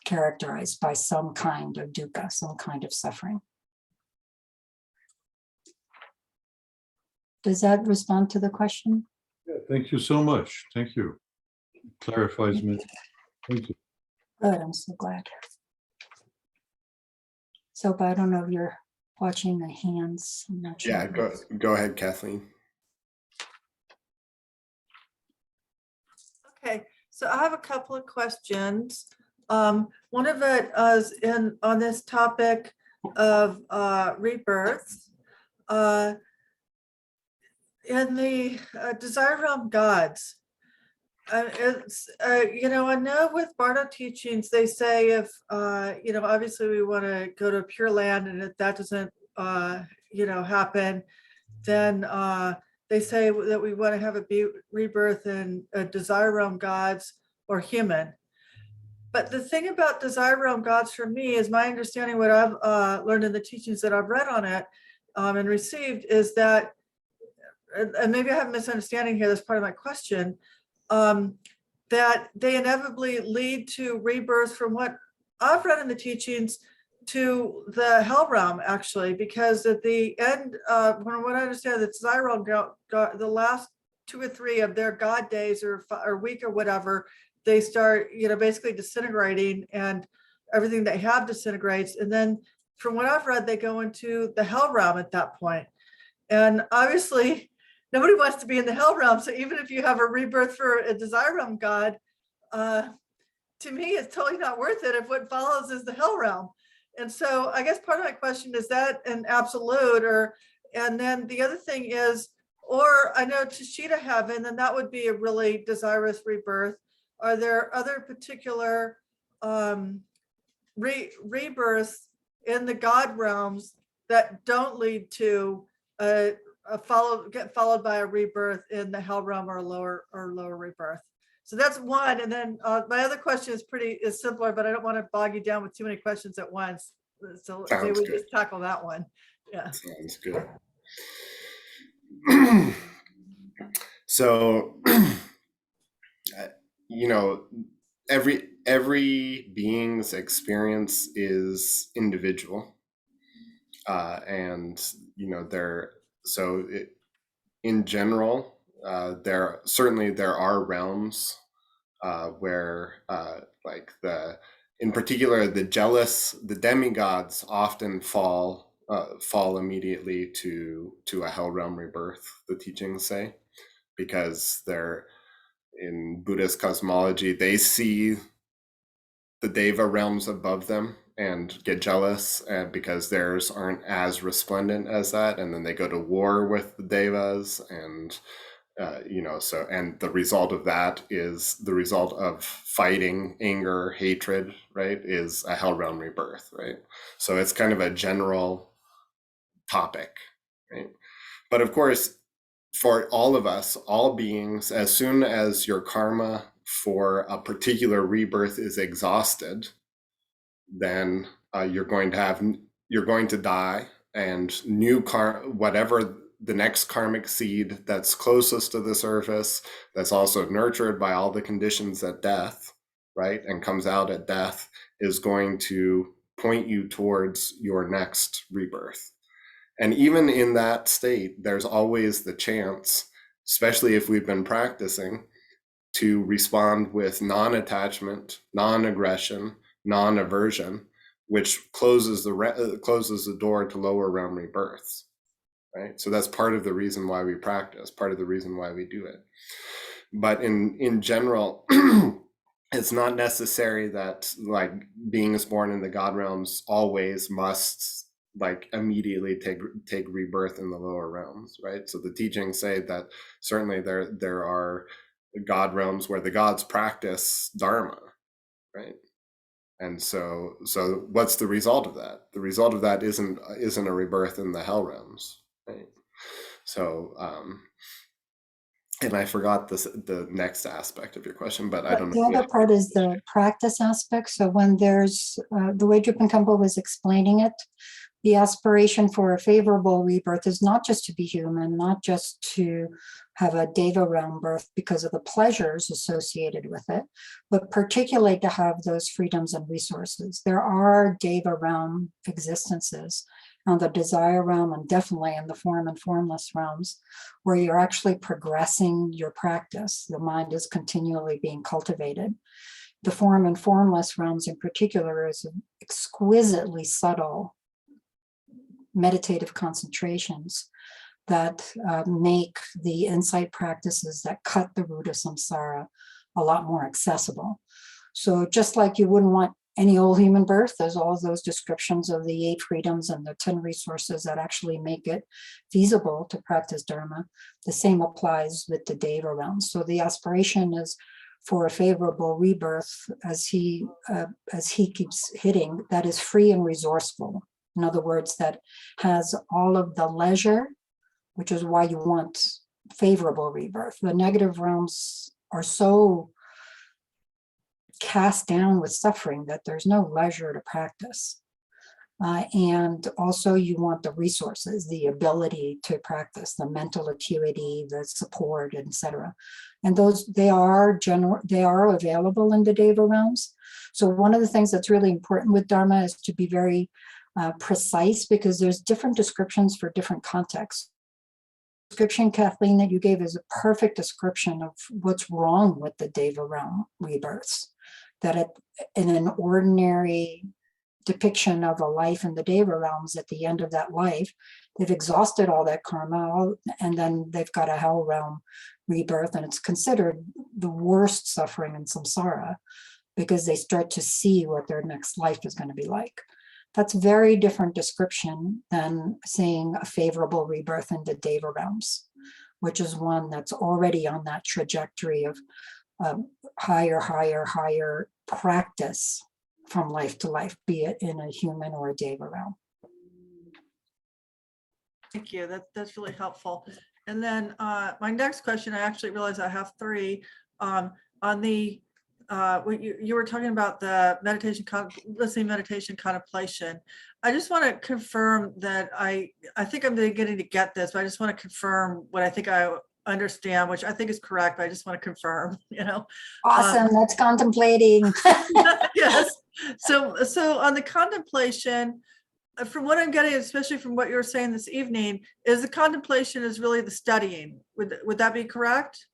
characterized by some kind of dukkha, some kind of suffering. Does that respond to the question? Yeah, thank you so much. Thank you. Clarifies me. Thank you. Good, I'm so glad. So, but I don't know if you're watching the hands. I'm not sure. Yeah, go ahead, Kathleen. Okay, so I have a couple of questions. One of it is on this topic of rebirths. In the Desire Realm Gods, it's, I know with Bardo teachings, they say if, obviously we want to go to Pure Land, and if that doesn't, happen, then they say that we want to have a rebirth in Desire Realm Gods or human. But the thing about Desire Realm Gods for me is my understanding, what I've learned in the teachings that I've read on it and received, is that, and maybe I have a misunderstanding here, that's part of my question, that they inevitably lead to rebirth from what I've read in the teachings to the hell realm, actually, because at the end, from what I understand, the Desire Realm, the last 2 or 3 of their god days or week or whatever, they start, basically disintegrating, and everything they have disintegrates. And then from what I've read, they go into the hell realm at that point. And obviously, nobody wants to be in the hell realm. So even if you have a rebirth for a Desire Realm God, to me, it's totally not worth it if what follows is the hell realm. And so I guess part of my question is that an absolute, and then the other thing is, or I know Tashita heaven, and that would be a really desirous rebirth. Are there other particular rebirths in the God realms that don't lead to get followed by a rebirth in the hell realm or a lower rebirth? So that's one. And then my other question is simpler, but I don't want to bog you down with too many questions at once. So maybe we just tackle that one. Yeah. Sounds good. So, every being's experience is individual, and in general, there are realms where in particular the demigods often fall immediately to a hell realm rebirth, the teachings say, because they're, in Buddhist cosmology, they see the Deva realms above them and get jealous because theirs aren't as resplendent as that, and then they go to war with the Devas, and and the result of that is the result of fighting, anger, hatred, right, is a hell realm rebirth, right? So it's kind of a general topic, right? But of course, for all of us, all beings, as soon as your karma for a particular rebirth is exhausted, then you're going to die, and whatever the next karmic seed that's closest to the surface, that's also nurtured by all the conditions at death, right, and comes out at death, is going to point you towards your next rebirth. And even in that state, there's always the chance, especially if we've been practicing, to respond with non-attachment, non-aggression, non-aversion, which closes the door to lower realm rebirths, right? So that's part of the reason why we practice, part of the reason why we do it. But in general, it's not necessary that beings born in the God realms always must immediately take rebirth in the lower realms, right? So the teachings say that certainly there are God realms where the gods practice Dharma, right? And so what's the result of that? The result of that isn't a rebirth in the hell realms, right? So, and I forgot the next aspect of your question, but I don't The know. other part is the practice aspect. So when there's the way Drupon Khenpo was explaining it, the aspiration for a favorable rebirth is not just to be human, not just to have a Deva realm birth because of the pleasures associated with it, but particularly to have those freedoms and resources. There are Deva realm existences on the desire realm and definitely in the form and formless realms where you're actually progressing your practice. The mind is continually being cultivated. The form and formless realms in particular is exquisitely subtle meditative concentrations that make the insight practices that cut the root of samsara a lot more accessible. So just like you wouldn't want any old human birth, there's all those descriptions of the 8 freedoms and the 10 resources that actually make it feasible to practice Dharma. The same applies with the Deva realms. So the aspiration is for a favorable rebirth, as he keeps hitting, that is free and resourceful. In other words, that has all of the leisure, which is why you want favorable rebirth. The negative realms are so cast down with suffering that there's no leisure to practice. And also you want the resources, the ability to practice, the mental acuity, the support, etc. And those, they are available in the Deva realms. So one of the things that's really important with Dharma is to be very precise, because there's different descriptions for different contexts. Description, Kathleen, that you gave is a perfect description of what's wrong with the Deva realm rebirths. That in an ordinary depiction of a life in the Deva realms, at the end of that life, they've exhausted all that karma, and then they've got a hell realm rebirth, and it's considered the worst suffering in samsara because they start to see what their next life is going to be like. That's a very different description than saying a favorable rebirth in the Deva realms, which is one that's already on that trajectory of higher practice from life to life, be it in a human or a Deva realm. Thank you. That's really helpful. And then my next question, I actually realize I have 3 on the what you were talking about, the meditation, listening, meditation, contemplation. I just want to confirm that I think I'm beginning to get this, but I just want to confirm what I think I understand, which I think is correct, but I just want to confirm, Awesome, that's contemplating. Yes. So on the contemplation, from what I'm getting, especially from what you were saying this evening, is the contemplation is really the studying. Would that be correct?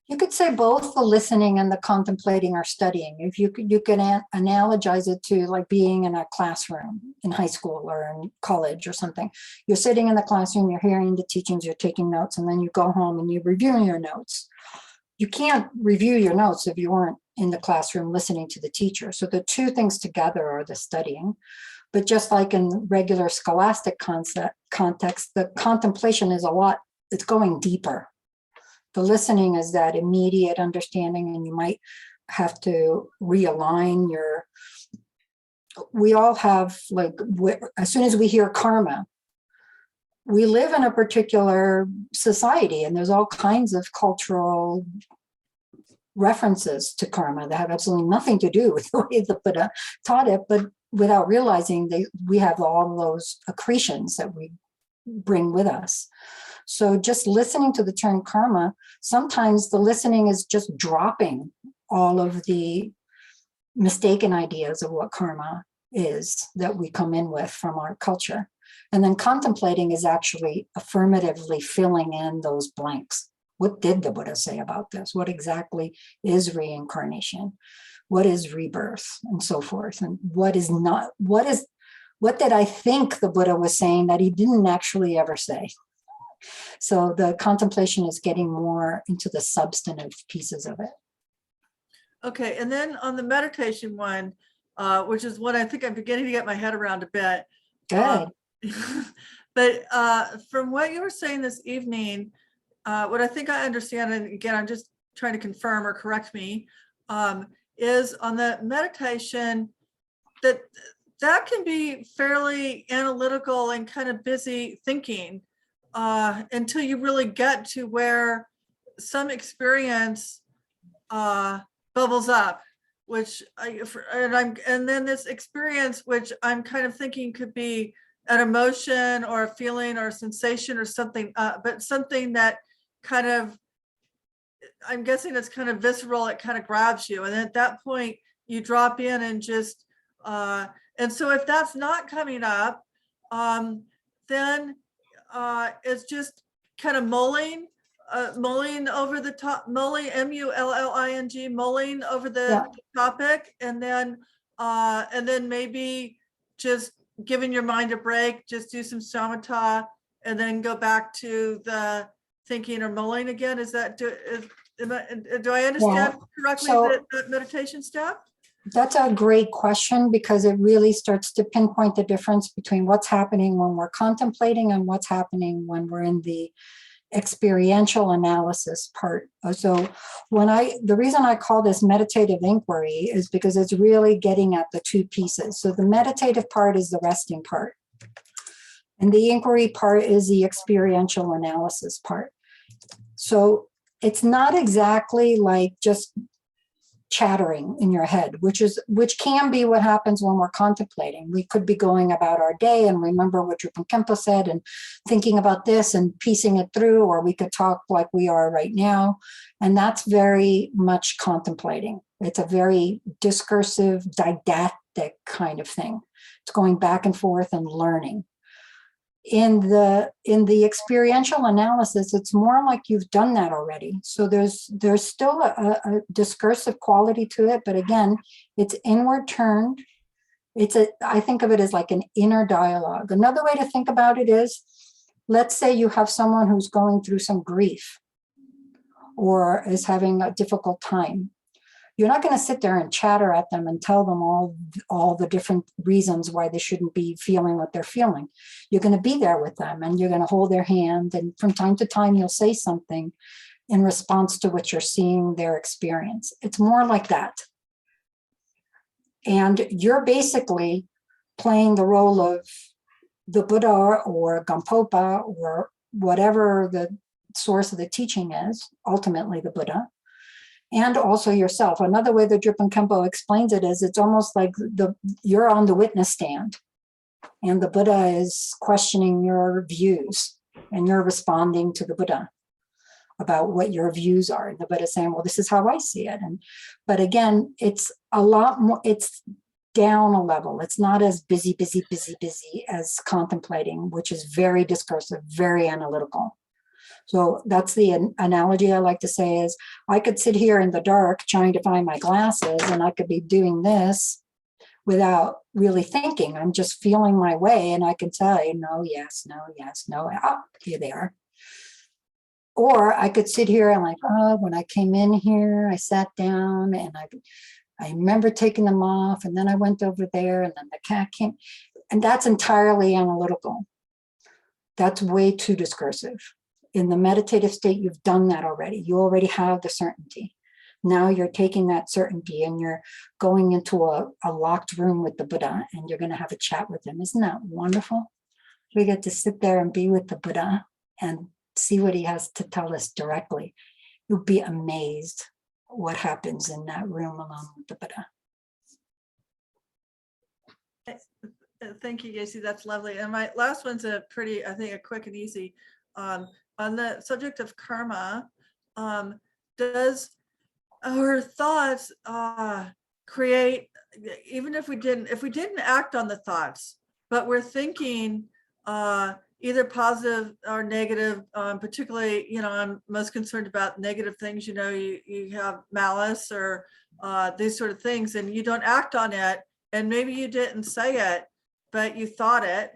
You could say both the listening and the contemplating are studying. If you can analogize it to like being in a classroom in high school or in college or something. You're sitting in the classroom, you're hearing the teachings, you're taking notes, and then you go home and you're reviewing your notes. You can't review your notes if you weren't in the classroom listening to the teacher. So the two things together are the studying. But just like in regular scholastic context, the contemplation is it's going deeper. The listening is that immediate understanding, and you might have to realign we all have, like, as soon as we hear karma, we live in a particular society, and there's all kinds of cultural references to karma that have absolutely nothing to do with the way the Buddha taught it, but without realizing we have all those accretions that we bring with us. So just listening to the term karma, sometimes the listening is just dropping all of the mistaken ideas of what karma is that we come in with from our culture. And then contemplating is actually affirmatively filling in those blanks. What did the Buddha say about this? What exactly is reincarnation? What is rebirth? And so forth. And what is not, what did I think the Buddha was saying that he didn't actually ever say? So the contemplation is getting more into the substantive pieces of it. Okay, and then on the meditation one, which is what I think I'm beginning to get my head around a bit. Good. But from what you were saying this evening, what I think I understand, and again, I'm just trying to confirm or correct me, is on the meditation, that can be fairly analytical and kind of busy thinking until you really get to where some experience bubbles up, which and then this experience, which I'm kind of thinking could be an emotion or a feeling or a sensation or something, but something that kind of, I'm guessing it's kind of visceral, it kind of grabs you. And at that point you drop in and just, and so if that's not coming up, then it's just kind of mulling over the top, mulling, M-U-L-L-I-N-G, mulling over the topic. And then maybe just giving your mind a break, just do some shamatha and then go back to the thinking or mulling again. Is that, do I understand correctly that meditation step? That's a great question, because it really starts to pinpoint the difference between what's happening when we're contemplating and what's happening when we're in the experiential analysis part. So the reason I call this meditative inquiry is because it's really getting at the two pieces. So the meditative part is the resting part, and the inquiry part is the experiential analysis part. So it's not exactly like just chattering in your head, which can be what happens when we're contemplating. We could be going about our day and remember what Drupon Khenpo said and thinking about this and piecing it through, or we could talk like we are right now. And that's very much contemplating. It's a very discursive, didactic kind of thing. It's going back and forth and learning. In the experiential analysis, it's more like you've done that already. So there's still a discursive quality to it, but again, it's inward turned. I think of it as like an inner dialogue. Another way to think about it is, let's say you have someone who's going through some grief or is having a difficult time. You're not going to sit there and chatter at them and tell them all the different reasons why they shouldn't be feeling what they're feeling. You're going to be there with them and you're going to hold their hand. And from time to time, you'll say something in response to what you're seeing their experience. It's more like that. And you're basically playing the role of the Buddha or Gampopa or whatever the source of the teaching is, ultimately the Buddha, and also yourself. Another way that Drupon Khenpo explains it is, it's almost like you're on the witness stand and the Buddha is questioning your views and you're responding to the Buddha about what your views are. And the Buddha is saying, well, this is how I see it. But again, it's a lot more, it's down a level. It's not as busy as contemplating, which is very discursive, very analytical. So that's the analogy I like to say is, I could sit here in the dark trying to find my glasses and I could be doing this without really thinking. I'm just feeling my way and I can say, no, yes, no, yes, no. Oh, here they are. Or I could sit here and like, oh, when I came in here, I sat down and I remember taking them off and then I went over there and then the cat came. And that's entirely analytical. That's way too discursive. In the meditative state, you've done that already. You already have the certainty. Now you're taking that certainty and you're going into a locked room with the Buddha and you're going to have a chat with him. Isn't that wonderful? We get to sit there and be with the Buddha and see what he has to tell us directly. You'll be amazed what happens in that room alone with the Buddha. Thank you, Yeshe. That's lovely. And my last one's a pretty, I think, a quick and easy. On the subject of karma, does our thoughts create, even if we didn't act on the thoughts, but we're thinking either positive or negative, particularly, I'm most concerned about negative things, you have malice or these sort of things, and you don't act on it, and maybe you didn't say it, but you thought it.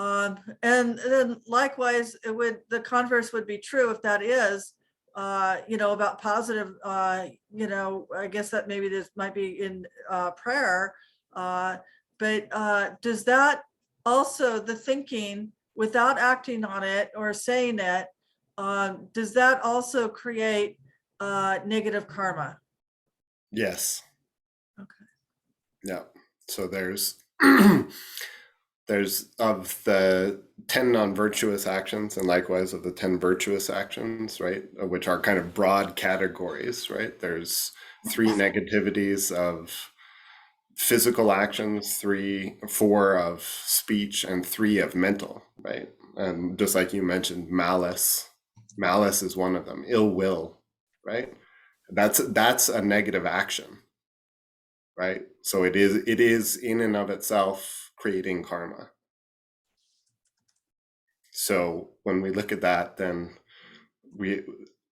And then likewise, the converse would be true if that is, about positive, I guess that maybe this might be in prayer, but does that also, the thinking without acting on it or saying it, does that also create negative karma? Yes. Okay. Yeah. So there's there's of the 10 non-virtuous actions, and likewise of the 10 virtuous actions, right, which are kind of broad categories, right? There's 3 negativities of physical actions, 4 of speech, and 3 of mental, right? And just like you mentioned, malice is one of them. Ill will, right? That's a negative action, right? So it is in and of itself creating karma. So when we look at that, then we,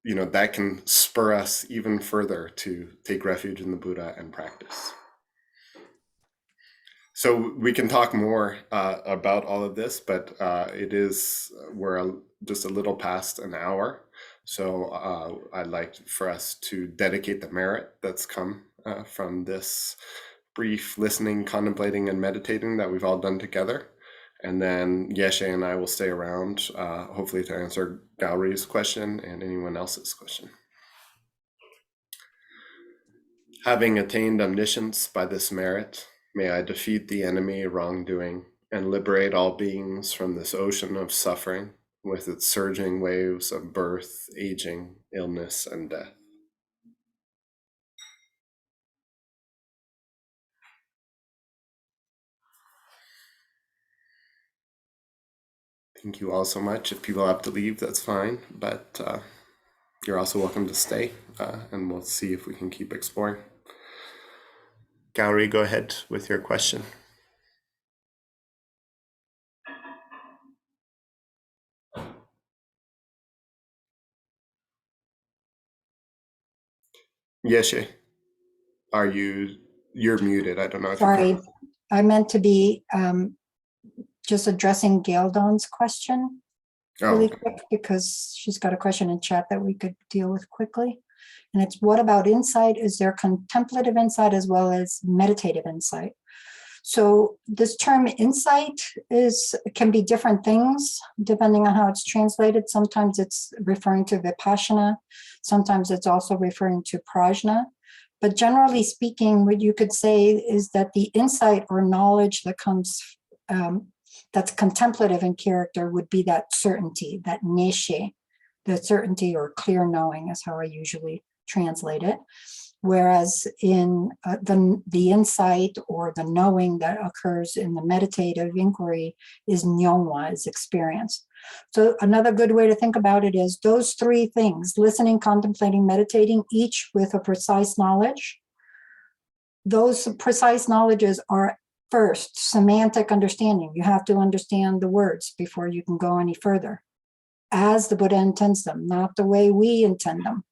that can spur us even further to take refuge in the Buddha and practice. So we can talk more about all of this, but we're just a little past an hour. So I'd like for us to dedicate the merit that's come from this brief listening, contemplating, and meditating that we've all done together. And then Yeshe and I will stay around, hopefully to answer Gauri's question and anyone else's question. Having attained omniscience by this merit, may I defeat the enemy wrongdoing and liberate all beings from this ocean of suffering with its surging waves of birth, aging, illness, and death. Thank you all so much. If people have to leave, that's fine, but you're also welcome to stay, and we'll see if we can keep exploring. Gauri, go ahead with your question. Yeshe, you're muted. I don't know if Sorry, I meant to be just addressing Gail Dawn's question really quick, because she's got a question in chat that we could deal with quickly. And it's, what about insight? Is there contemplative insight as well as meditative insight? So this term insight can be different things depending on how it's translated. Sometimes it's referring to vipassana. Sometimes it's also referring to prajna. But generally speaking, what you could say is that the insight or knowledge that comes, that's contemplative in character, would be that certainty, that neshe, the certainty or clear knowing is how I usually translate it. Whereas in the insight or the knowing that occurs in the meditative inquiry is nyongwa, is experience. So another good way to think about it is those 3 things: listening, contemplating, meditating, each with a precise knowledge. Those precise knowledges are first semantic understanding. You have to understand the words before you can go any further, as the Buddha intends them, not the way we intend them.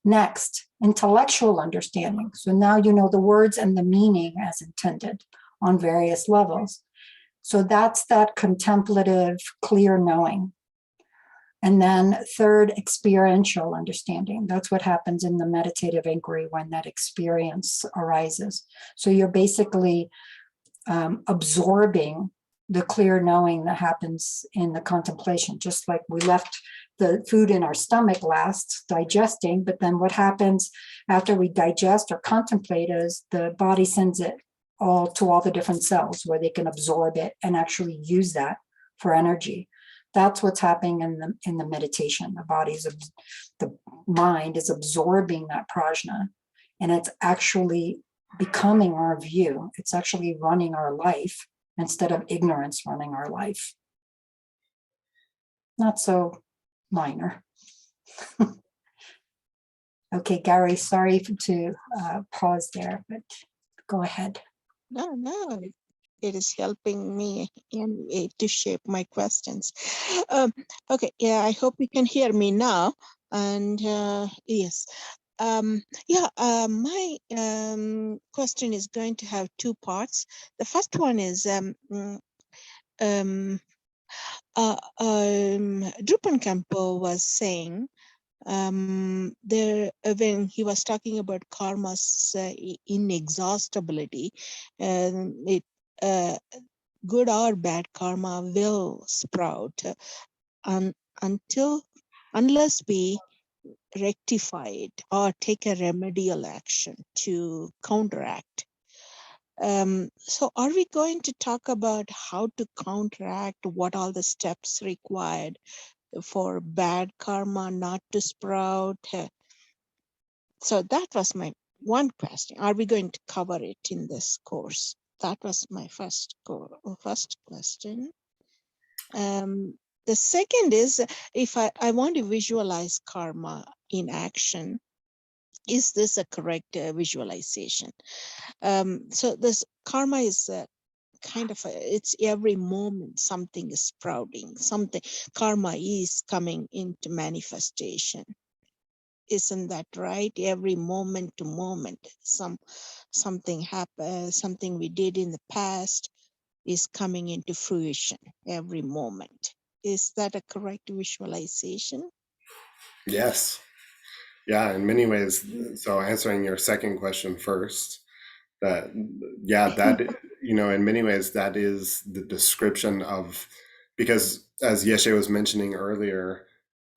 Next, intellectual understanding. So now you know the words and the meaning as intended on various levels. So that's that contemplative, clear knowing. And then third, experiential understanding. That's what happens in the meditative inquiry when that experience arises. So you're basically absorbing the clear knowing that happens in the contemplation, just like we left the food in our stomach last, digesting, but then what happens after we digest or contemplate is the body sends it all to all the different cells where they can absorb it and actually use that for energy. That's what's happening in the meditation. The mind is absorbing that prajna, and it's actually becoming our view. It's actually running our life instead of ignorance running our life. Not so minor. Okay, Gary, sorry to pause there, but go ahead. No, it is helping me anyway to shape my questions. Okay, yeah, I hope you can hear me now. And yes, my question is going to have 2 parts. The first one is Drupon Khenpo was saying when he was talking about karma's inexhaustibility, good or bad karma will sprout unless we rectify it or take a remedial action to counteract. So are we going to talk about how to counteract what all the steps required for bad karma not to sprout? So that was my one question. Are we going to cover it in this course? That was my first question. The second is, if I want to visualize karma in action, is this a correct visualization? So this karma is it's every moment something is sprouting, karma is coming into manifestation. Isn't that right? Every moment to moment, something happens, something we did in the past is coming into fruition every moment. Is that a correct visualization? Yes. Yeah, in many ways. So answering your second question first, that in many ways that is the description of, because as Yeshe was mentioning earlier,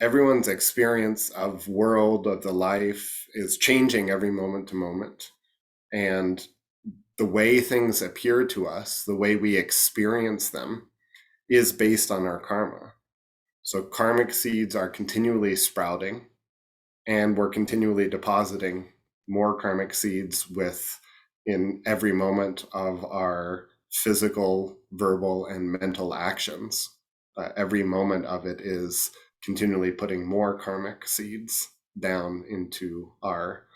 everyone's experience of world, of the life, is changing every moment to moment. And the way things appear to us, the way we experience them, is based on our karma. So karmic seeds are continually sprouting, and we're continually depositing more karmic seeds in every moment of our physical, verbal, and mental actions. Every moment of it is continually putting more karmic seeds down into our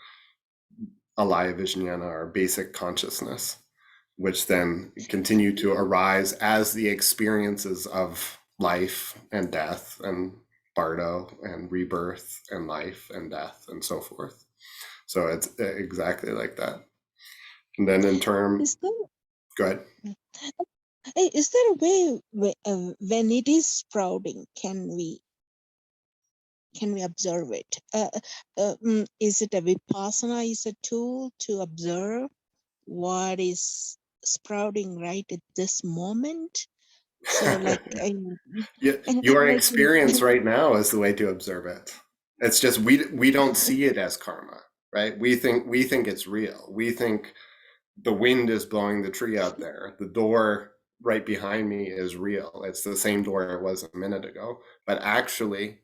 alaya vijnana, our basic consciousness, which then continue to arise as the experiences of life and death and bardo and rebirth and life and death and so forth. So it's exactly like that. And then in term, go ahead. Is there a way when it is sprouting, can we observe it? Is it a vipassana is a tool to observe what is sprouting right at this moment? So like your experience right now is the way to observe it. It's just we don't see it as karma, right? We think it's real. We think the wind is blowing the tree out there. The door right behind me is real. It's the same door it was a minute ago. But actually,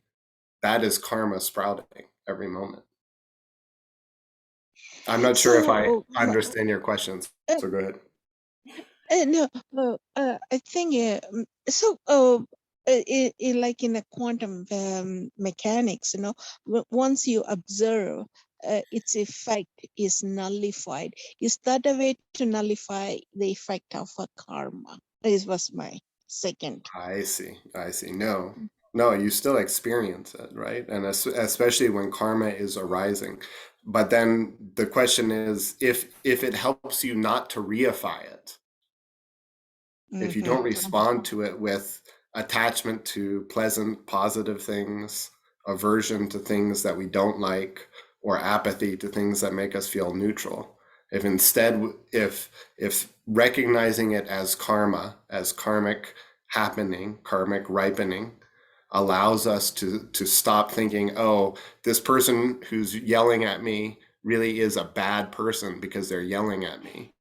that is karma sprouting every moment. I'm not sure if I understand your questions, so go ahead. No, I think like in a quantum mechanics, once you observe, its effect is nullified. Is that a way to nullify the effect of a karma? This was my second. I see. No, you still experience it, right? And especially when karma is arising. But then the question is, if it helps you not to reify it, if you don't respond to it with attachment to pleasant, positive things, aversion to things that we don't like, or apathy to things that make us feel neutral, if instead, if recognizing it as karma, as karmic happening, karmic ripening, allows us to stop thinking, oh, this person who's yelling at me really is a bad person because they're yelling at me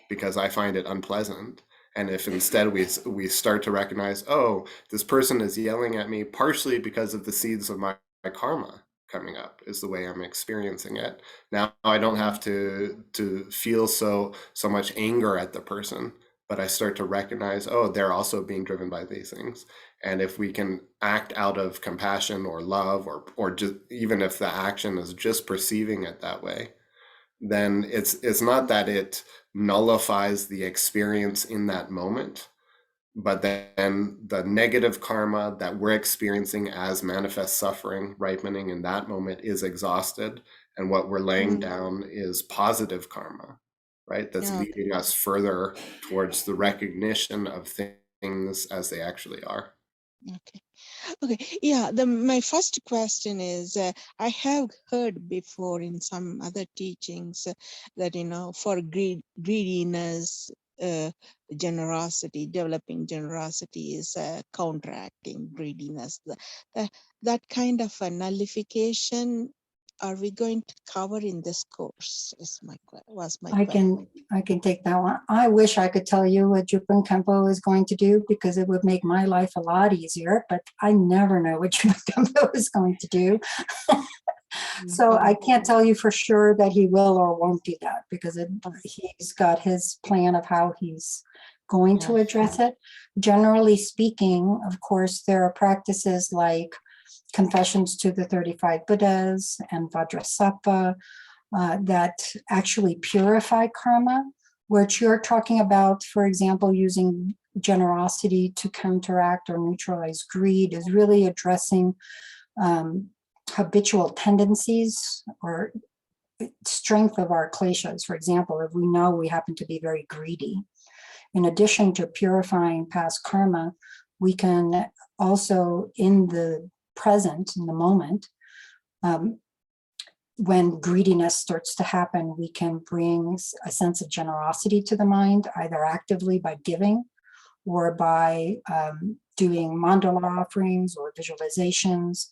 because I find it unpleasant. And if instead we start to recognize, oh, this person is yelling at me partially because of the seeds of my karma coming up, is the way I'm experiencing it. Now I don't have to feel so much anger at the person, but I start to recognize, oh, they're also being driven by these things. And if we can act out of compassion or love, or just even if the action is just perceiving it that way, then it's not that it nullifies the experience in that moment, but then the negative karma that we're experiencing as manifest suffering ripening in that moment is exhausted, and what we're laying down is positive karma, right? That's leading us further towards the recognition of things as they actually are. Okay. Yeah. My first question is, I have heard before in some other teachings that for greediness, generosity, developing generosity is counteracting greediness. That kind of a nullification are we going to cover in this course? Was my I question. can take that one. I wish I could tell you what Drupon Khenpo is going to do because it would make my life a lot easier, but I never know what Drupon Khenpo is going to do. So I can't tell you for sure that he will or won't do that because he's got his plan of how he's going to address it. Generally speaking, of course, there are practices like Confessions to the 35 Buddhas and Vajrasattva that actually purify karma, which you're talking about, for example, using generosity to counteract or neutralize greed is really addressing habitual tendencies or strength of our kleshas. For example, if we know we happen to be very greedy, in addition to purifying past karma, we can also in the present, in the moment, when greediness starts to happen, we can bring a sense of generosity to the mind, either actively by giving or by doing mandala offerings or visualizations.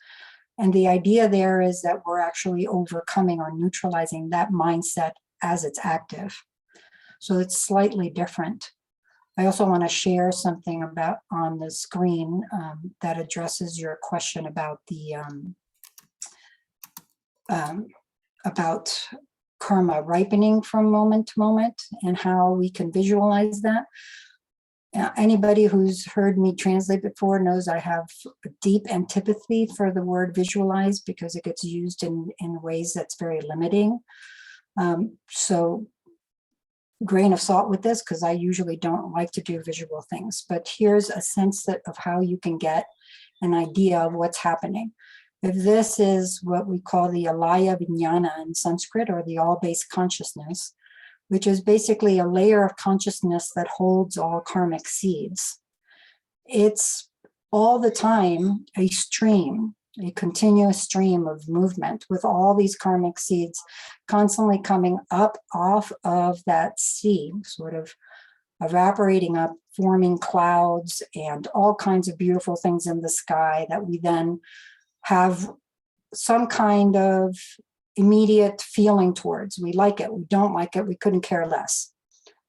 And the idea there is that we're actually overcoming or neutralizing that mindset as it's active. So it's slightly different. I also want to share something about on the screen that addresses your question about the about karma ripening from moment to moment and how we can visualize that. Anybody who's heard me translate before knows I have a deep antipathy for the word visualize because it gets used in ways that's very limiting. So grain of salt with this because I usually don't like to do visual things, but here's a sense of how you can get an idea of what's happening. If this is what we call the alaya vijnana in Sanskrit, or the all-base consciousness, which is basically a layer of consciousness that holds all karmic seeds. It's all the time a stream, a continuous stream of movement with all these karmic seeds constantly coming up off of that seed, sort of evaporating up, forming clouds and all kinds of beautiful things in the sky that we then have some kind of immediate feeling towards. We like it, we don't like it, we couldn't care less.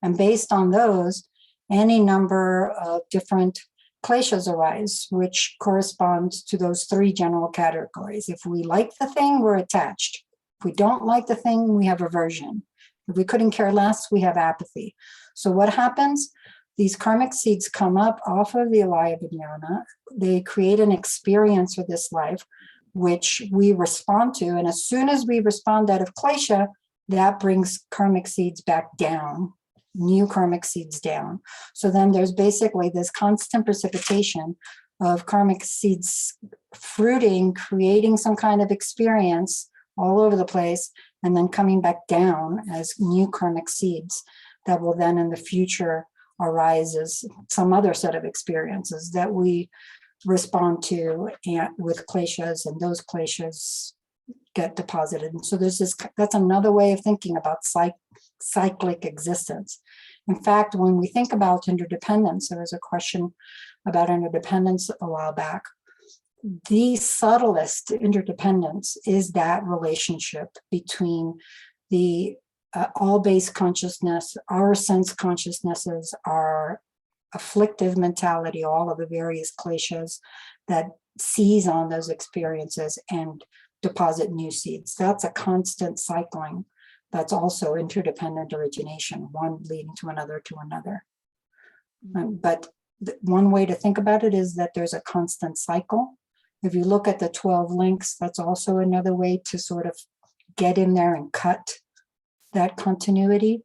And based on those, any number of different kleshas arise, which corresponds to those three general categories. If we like the thing, we're attached. If we don't like the thing, we have aversion. If we couldn't care less, we have apathy. So what happens? These karmic seeds come up off of the alaya vijnana. They create an experience for this life, which we respond to. And as soon as we respond out of klesha, that brings karmic seeds back down, new karmic seeds down. So then there's basically this constant precipitation of karmic seeds fruiting, creating some kind of experience all over the place, and then coming back down as new karmic seeds that will then in the future arise as some other set of experiences that we respond to with kleshas, and those kleshas get deposited. And so there's this, that's another way of thinking about cyclic existence. In fact, when we think about interdependence, there was a question about interdependence a while back. The subtlest interdependence is that relationship between the all-base consciousness, our sense consciousnesses, our afflictive mentality, all of the various kleshas that seize on those experiences and deposit new seeds. That's a constant cycling. That's also interdependent origination, one leading to another to another. But one way to think about it is that there's a constant cycle. If you look at the 12 links, that's also another way to sort of get in there and cut that continuity.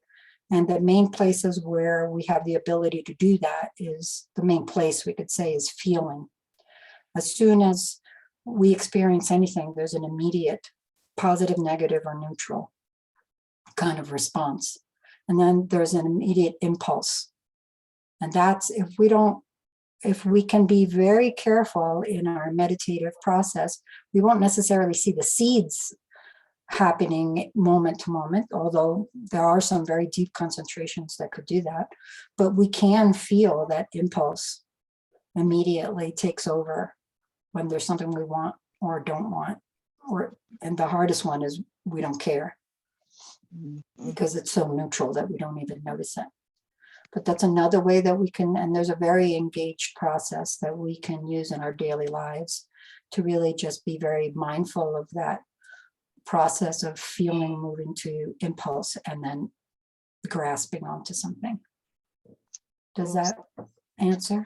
And the main places where we have the ability to do that is, the main place we could say is feeling. As soon as we experience anything, there's an immediate positive, negative, or neutral kind of response. And then there's an immediate impulse. And that's, if we can be very careful in our meditative process, we won't necessarily see the seeds happening moment to moment, although there are some very deep concentrations that could do that. But we can feel that impulse immediately takes over when there's something we want or don't want, and the hardest one is we don't care, Mhm. because it's so neutral that we don't even notice it. But that's another way that we can, and there's a very engaged process that we can use in our daily lives to really just be very mindful of that process of feeling, moving to impulse, and then grasping onto something. Does that answer?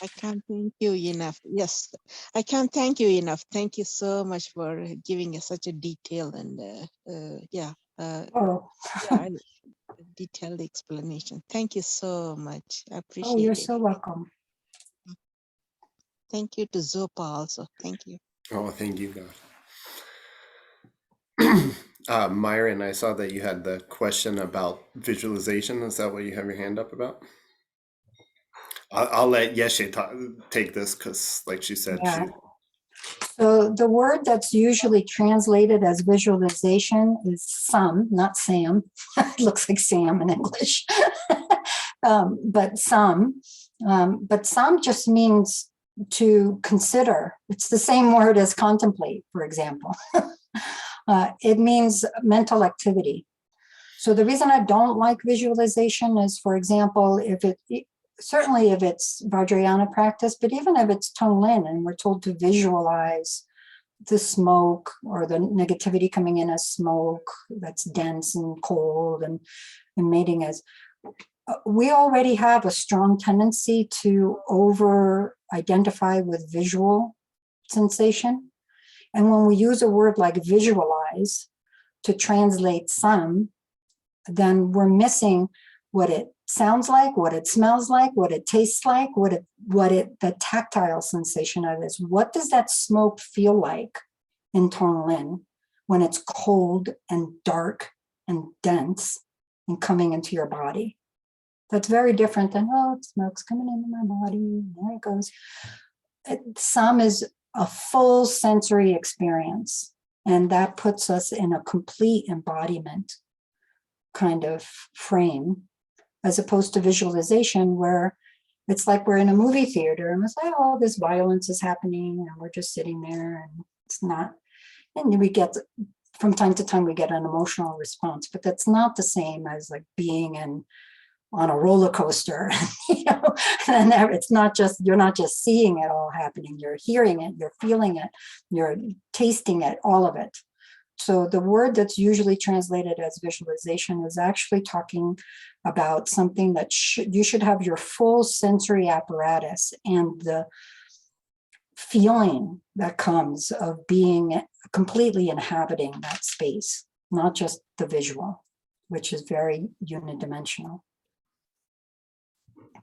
I can't thank you enough. Yes, I can't thank you enough. Thank you so much for giving us such a detailed and Oh, detailed explanation. Thank you so much. I oh, appreciate you're it. so welcome. Thank you to Zopa also. Thank you. Oh, thank you, God. Myron, I saw that you had the question about visualization. Is that what you have your hand up about? I'll let Yeshe take this because, like she said, Yeah. So the word that's usually translated as visualization is sam, not Sam. It looks like Sam in English. But sam. But sam just means to consider. It's the same word as contemplate, for example. It means mental activity. So the reason I don't like visualization is, for example, certainly if it's Vajrayana practice, but even if it's Tonglen and we're told to visualize the smoke or the negativity coming in as smoke that's dense and cold and emitting as, we already have a strong tendency to over identify with visual sensation. And when we use a word like visualize to translate some, then we're missing what it sounds like, what it smells like, what it tastes like, the tactile sensation of it is. What does that smoke feel like in Tonglen when it's cold and dark and dense and coming into your body? That's very different than, oh, smoke's coming into my body, there it goes. Some is a full sensory experience, and that puts us in a complete embodiment kind of frame, as opposed to visualization where it's like we're in a movie theater and it's like, oh, this violence is happening and we're just sitting there and it's not, and we get, from time to time we get an emotional response, but that's not the same as like being on a roller coaster. And it's not just, you're not just seeing it all happening, you're hearing it, you're feeling it, you're tasting it, all of it. So the word that's usually translated as visualization is actually talking about something that you should have your full sensory apparatus and the feeling that comes of being completely inhabiting that space, not just the visual, which is very unidimensional.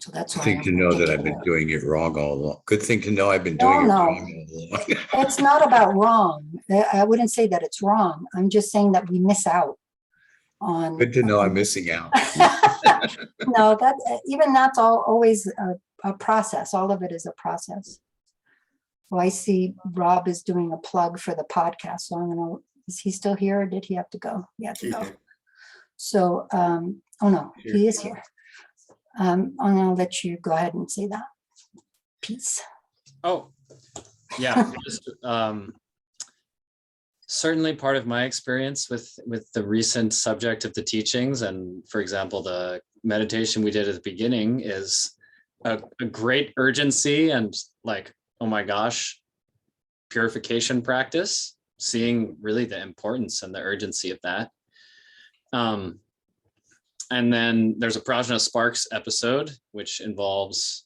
So that's why Good thing to know that I've been doing it wrong all along. Good thing to know I've been doing it wrong all along. It's not about wrong. I wouldn't say that it's wrong. I'm just saying that we miss out on. Good to know I'm missing out. No, that's always a process. All of it is a process. Well, I see Rob is doing a plug for the podcast. So is he still here or did he have to go? He had to go. So, oh no, he is here. I'm gonna let you go ahead and say that. Peace. Oh, yeah. Just, certainly part of my experience with the recent subject of the teachings, and for example, the meditation we did at the beginning is a great urgency and like, oh my gosh, purification practice, seeing really the importance and the urgency of that. And then there's a Prajna Sparks episode, which involves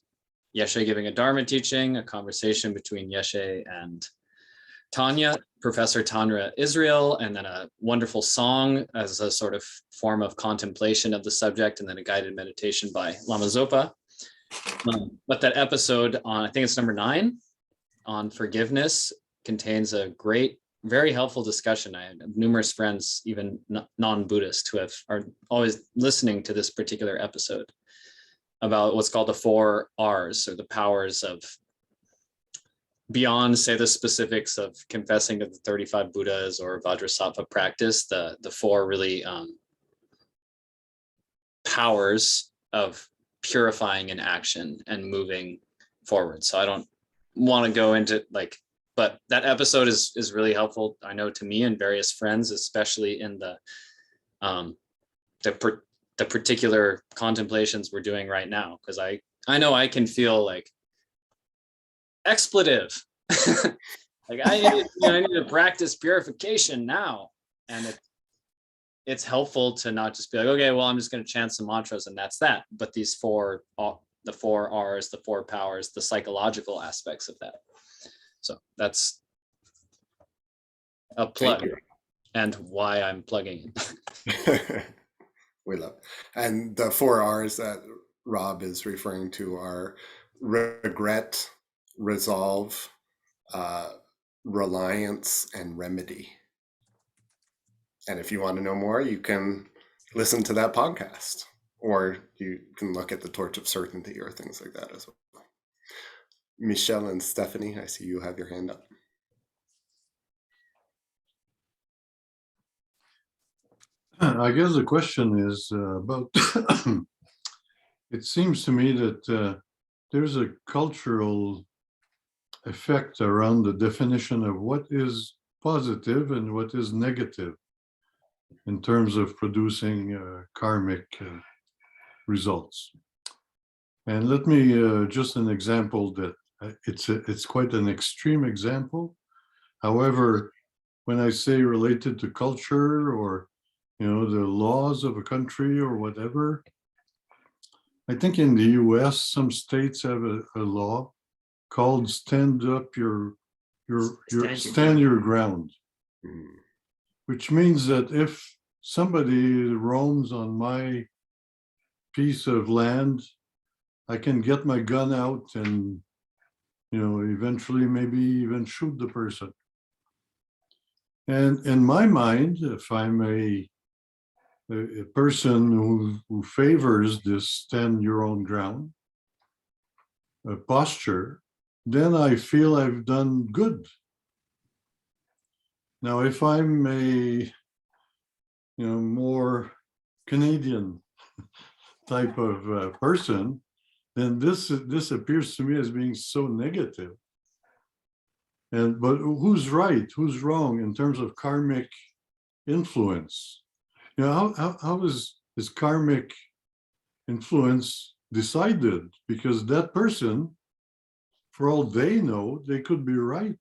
Yeshe giving a Dharma teaching, a conversation between Yeshe and Tanya, Professor Tanya Israel, and then a wonderful song as a sort of form of contemplation of the subject, and then a guided meditation by Lamas Zopa. But that episode on, I think it's number 9, on forgiveness, contains a great, very helpful discussion. I have numerous friends, even non-Buddhist, who are always listening to this particular episode about what's called the 4 R's, or the powers of, beyond, say, the specifics of confessing to the 35 Buddhas or Vajrasattva practice, the 4 really powers of purifying in action and moving forward. So I don't want to go into like but that episode is really helpful, I know, to me and various friends, especially in the particular contemplations we're doing right now, because I know I can feel like expletive. Like I need to practice purification now, and it's helpful to not just be like, okay, well, I'm just going to chant some mantras and that's that. But the 4 R's, the 4 powers, the psychological aspects of that. So that's a plug and why I'm plugging it. We love. And the 4 R's that Rob is referring to are regret, resolve, reliance, and remedy. And if you want to know more, you can listen to that podcast, or you can look at the Torch of Certainty or things like that as well. Michelle and Stephanie, I see you have your hand up. I guess the question is about, it seems to me that there's a cultural effect around the definition of what is positive and what is negative in terms of producing karmic results. And let me just an example that it's quite an extreme example. However, when I say related to culture or the laws of a country or whatever, I think in the US, some states have a law called stand your ground, which means that if somebody roams on my piece of land, I can get my gun out and eventually maybe even shoot the person. And in my mind, if I'm a person who favors this stand your own ground posture, then I feel I've done good. Now, if I'm a more Canadian type of person, then this appears to me as being so negative. But who's right, who's wrong in terms of karmic influence? How is karmic influence decided? Because that person, for all they know, they could be right.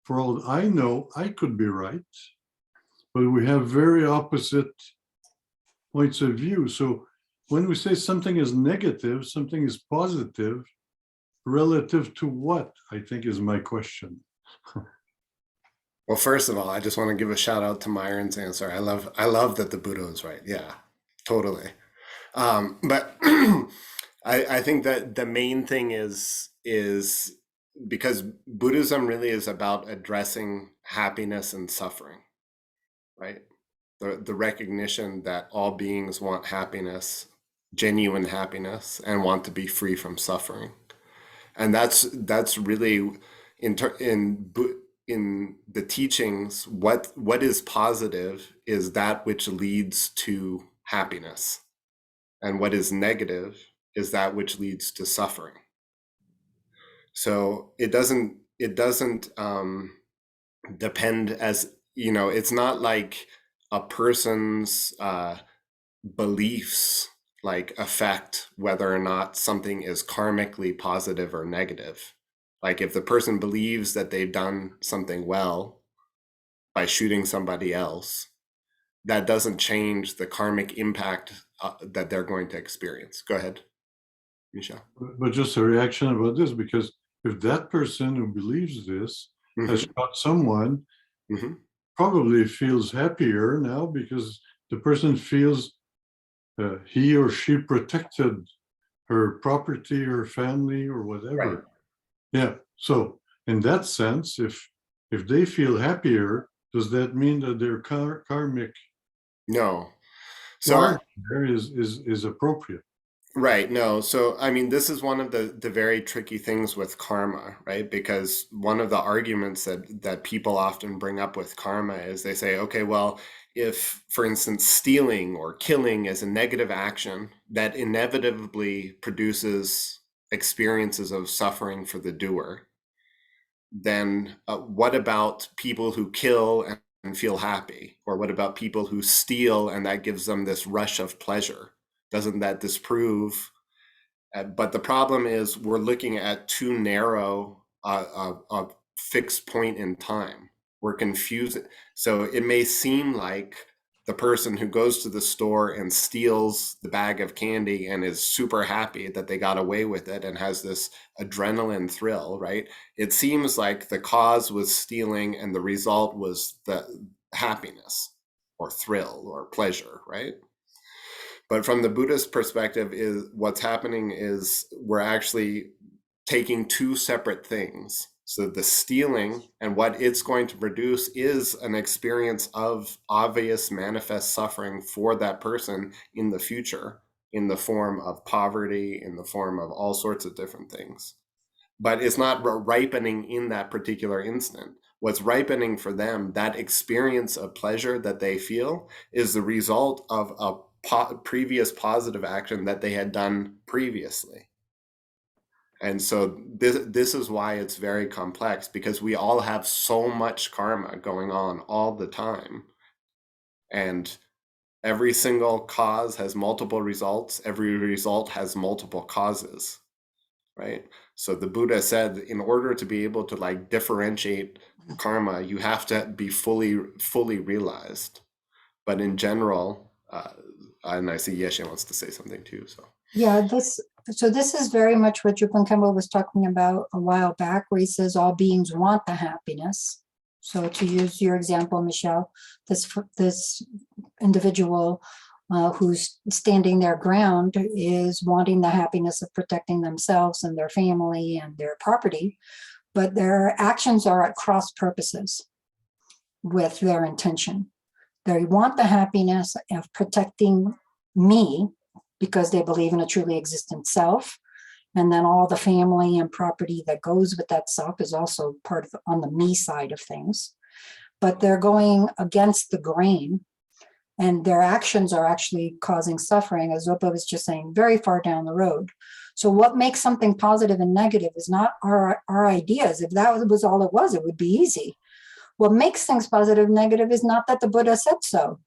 For all I know, I could be right. But we have very opposite points of view. So when we say something is negative, something is positive, relative to what, I think is my question. Well, first of all, I just want to give a shout out to Myron's answer. I love that the Buddha is right. Yeah, totally. But I think that the main thing is because Buddhism really is about addressing happiness and suffering, right? The recognition that all beings want happiness, genuine happiness, and want to be free from suffering. And that's really in the teachings, what is positive is that which leads to happiness, and what is negative is that which leads to suffering. So it doesn't depend, as it's not like a person's beliefs affect whether or not something is karmically positive or negative. Like if the person believes that they've done something well by shooting somebody else, that doesn't change the karmic impact that they're going to experience. Go ahead, Misha. But just a reaction about this, because if that person who believes this has shot someone, probably feels happier now because the person feels he or she protected her property, her family, or whatever. Right. Yeah. So in that sense, if they feel happier, does that mean that their karmic no? So there is appropriate. Right. No. So, I mean, this is one of the very tricky things with karma, right? Because one of the arguments that people often bring up with karma is they say, okay, well, if, for instance, stealing or killing is a negative action that inevitably produces experiences of suffering for the doer, then what about people who kill and feel happy? Or what about people who steal and that gives them this rush of pleasure? Doesn't that disprove? But the problem is we're looking at too narrow a fixed point in time. We're confused. So it may seem like the person who goes to the store and steals the bag of candy and is super happy that they got away with it and has this adrenaline thrill, right? It seems like the cause was stealing and the result was the happiness or thrill or pleasure, right? But from the Buddhist perspective, is what's happening is we're actually taking two separate things. So the stealing and what it's going to produce is an experience of obvious manifest suffering for that person in the future, in the form of poverty, in the form of all sorts of different things. But it's not ripening in that particular instant. What's ripening for them, that experience of pleasure that they feel, is the result of a previous positive action that they had done previously. And so this is why it's very complex, because we all have so much karma going on all the time. And every single cause has multiple results. Every result has multiple causes, right? So the Buddha said, in order to be able to like differentiate karma, you have to be fully realized. But in general, and I see Yeshe wants to say something too. So Yeah, this is very much what Drupon Khenpo was talking about a while back, where he says all beings want the happiness. So to use your example, Michelle, this individual who's standing their ground is wanting the happiness of protecting themselves and their family and their property, but their actions are at cross purposes with their intention. They want the happiness of protecting me because they believe in a truly existent self. And then all the family and property that goes with that self is also part of on the me side of things. But they're going against the grain, and their actions are actually causing suffering, as Zopa was just saying, very far down the road. So what makes something positive and negative is not our ideas. If that was all it was, it would be easy. What makes things positive and negative is not that the Buddha said so.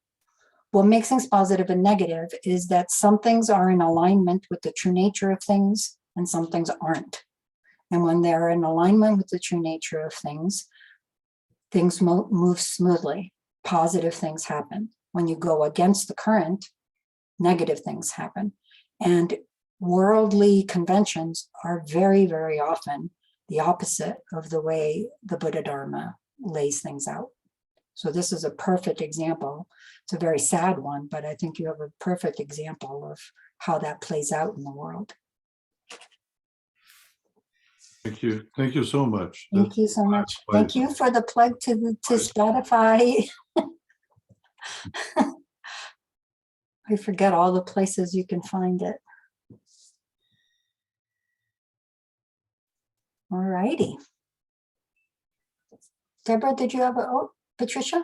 What makes things positive and negative is that some things are in alignment with the true nature of things and some things aren't. And when they're in alignment with the true nature of things, things move smoothly. Positive things happen. When you go against the current, negative things happen. And worldly conventions are very, very often the opposite of the way the Buddha Dharma lays things out. So this is a perfect example. It's a very sad one, but I think you have a perfect example of how that plays out in the world. Thank you. Thank you so much. Thank you so much. Thank you for the plug to Spotify. I forget all the places you can find it. All righty. Deborah, did you have Patricia?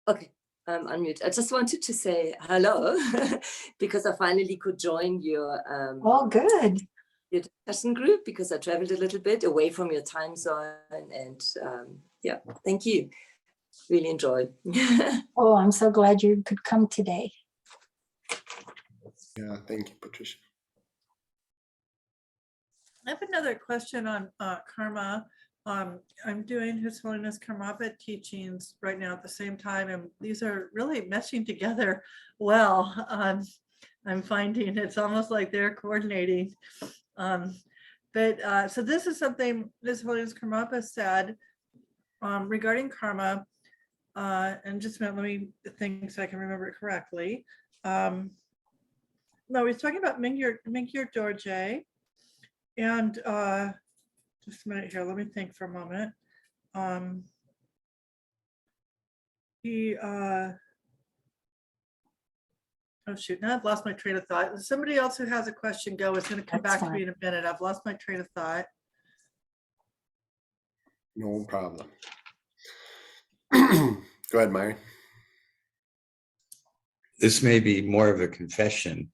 Okay, I'm unmute. I just wanted to say hello because I finally could join your Good. your discussion group, because I traveled a little bit away from your time zone, and yeah, thank you. Really enjoy. Oh, I'm so glad you could come today. yeah, thank you, Patricia. I have another question on karma. I'm doing His Holiness Karmapa teachings right now at the same time, and these are really meshing together well. I'm finding it's almost like they're coordinating. So this is something His Holiness Karmapa said regarding karma. And just a minute, let me think so I can remember it correctly. No, he's talking about Mingyur Dorje. And just a minute here, let me think for a moment. Oh shoot, now I've lost my train of thought. Somebody else who has a question, go. It's going to come back to me in a minute. I've lost my train of thought. No problem. Go ahead, Myron. This may be more of a confession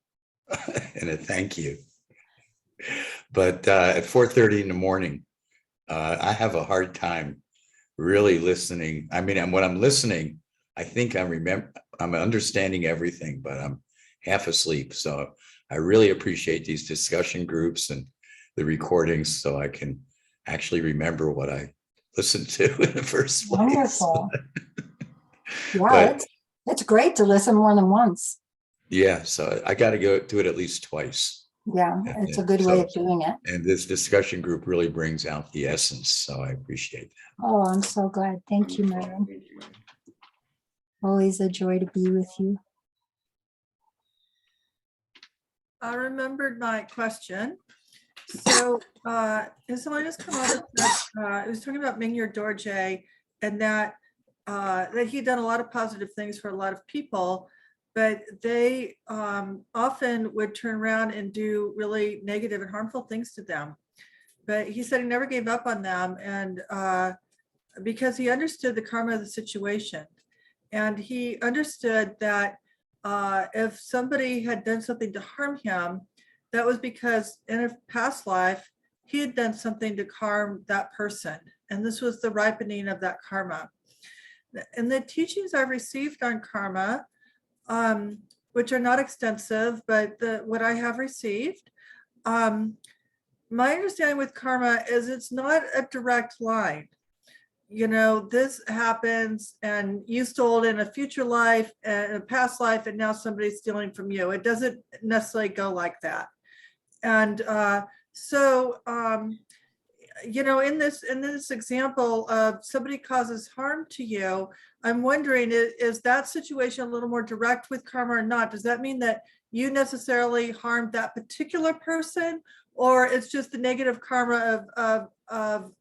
and a thank you. But at 4:30 in the morning, I have a hard time really listening. I mean, and when I'm listening, I think I'm understanding everything, but I'm half asleep. So I really appreciate these discussion groups and the recordings so I can actually remember what I listened to in the first place. Wonderful. Yeah, But it's great to listen more than once. yeah, so I got to go do it at least twice. Yeah, it's a good way of doing it. And this discussion group really brings out the essence. So I appreciate that. Oh, I'm so glad. Thank you, Myron. Always a joy to be with you. I remembered my question. So someone just come up with it was talking about Mingyur Dorje and that he'd done a lot of positive things for a lot of people, but they often would turn around and do really negative and harmful things to them. But he said he never gave up on them, and because he understood the karma of the situation. And he understood that if somebody had done something to harm him, that was because in a past life, he had done something to harm that person. And this was the ripening of that karma. And the teachings I've received on karma, which are not extensive, but what I have received, my understanding with karma is it's not a direct line. You know, this happens and you stole it in a future life, in a past life, and now somebody's stealing from you. It doesn't necessarily go like that. And you know, in this example of somebody causes harm to you, I'm wondering, is that situation a little more direct with karma or not? Does that mean that you necessarily harmed that particular person, or it's just the negative karma of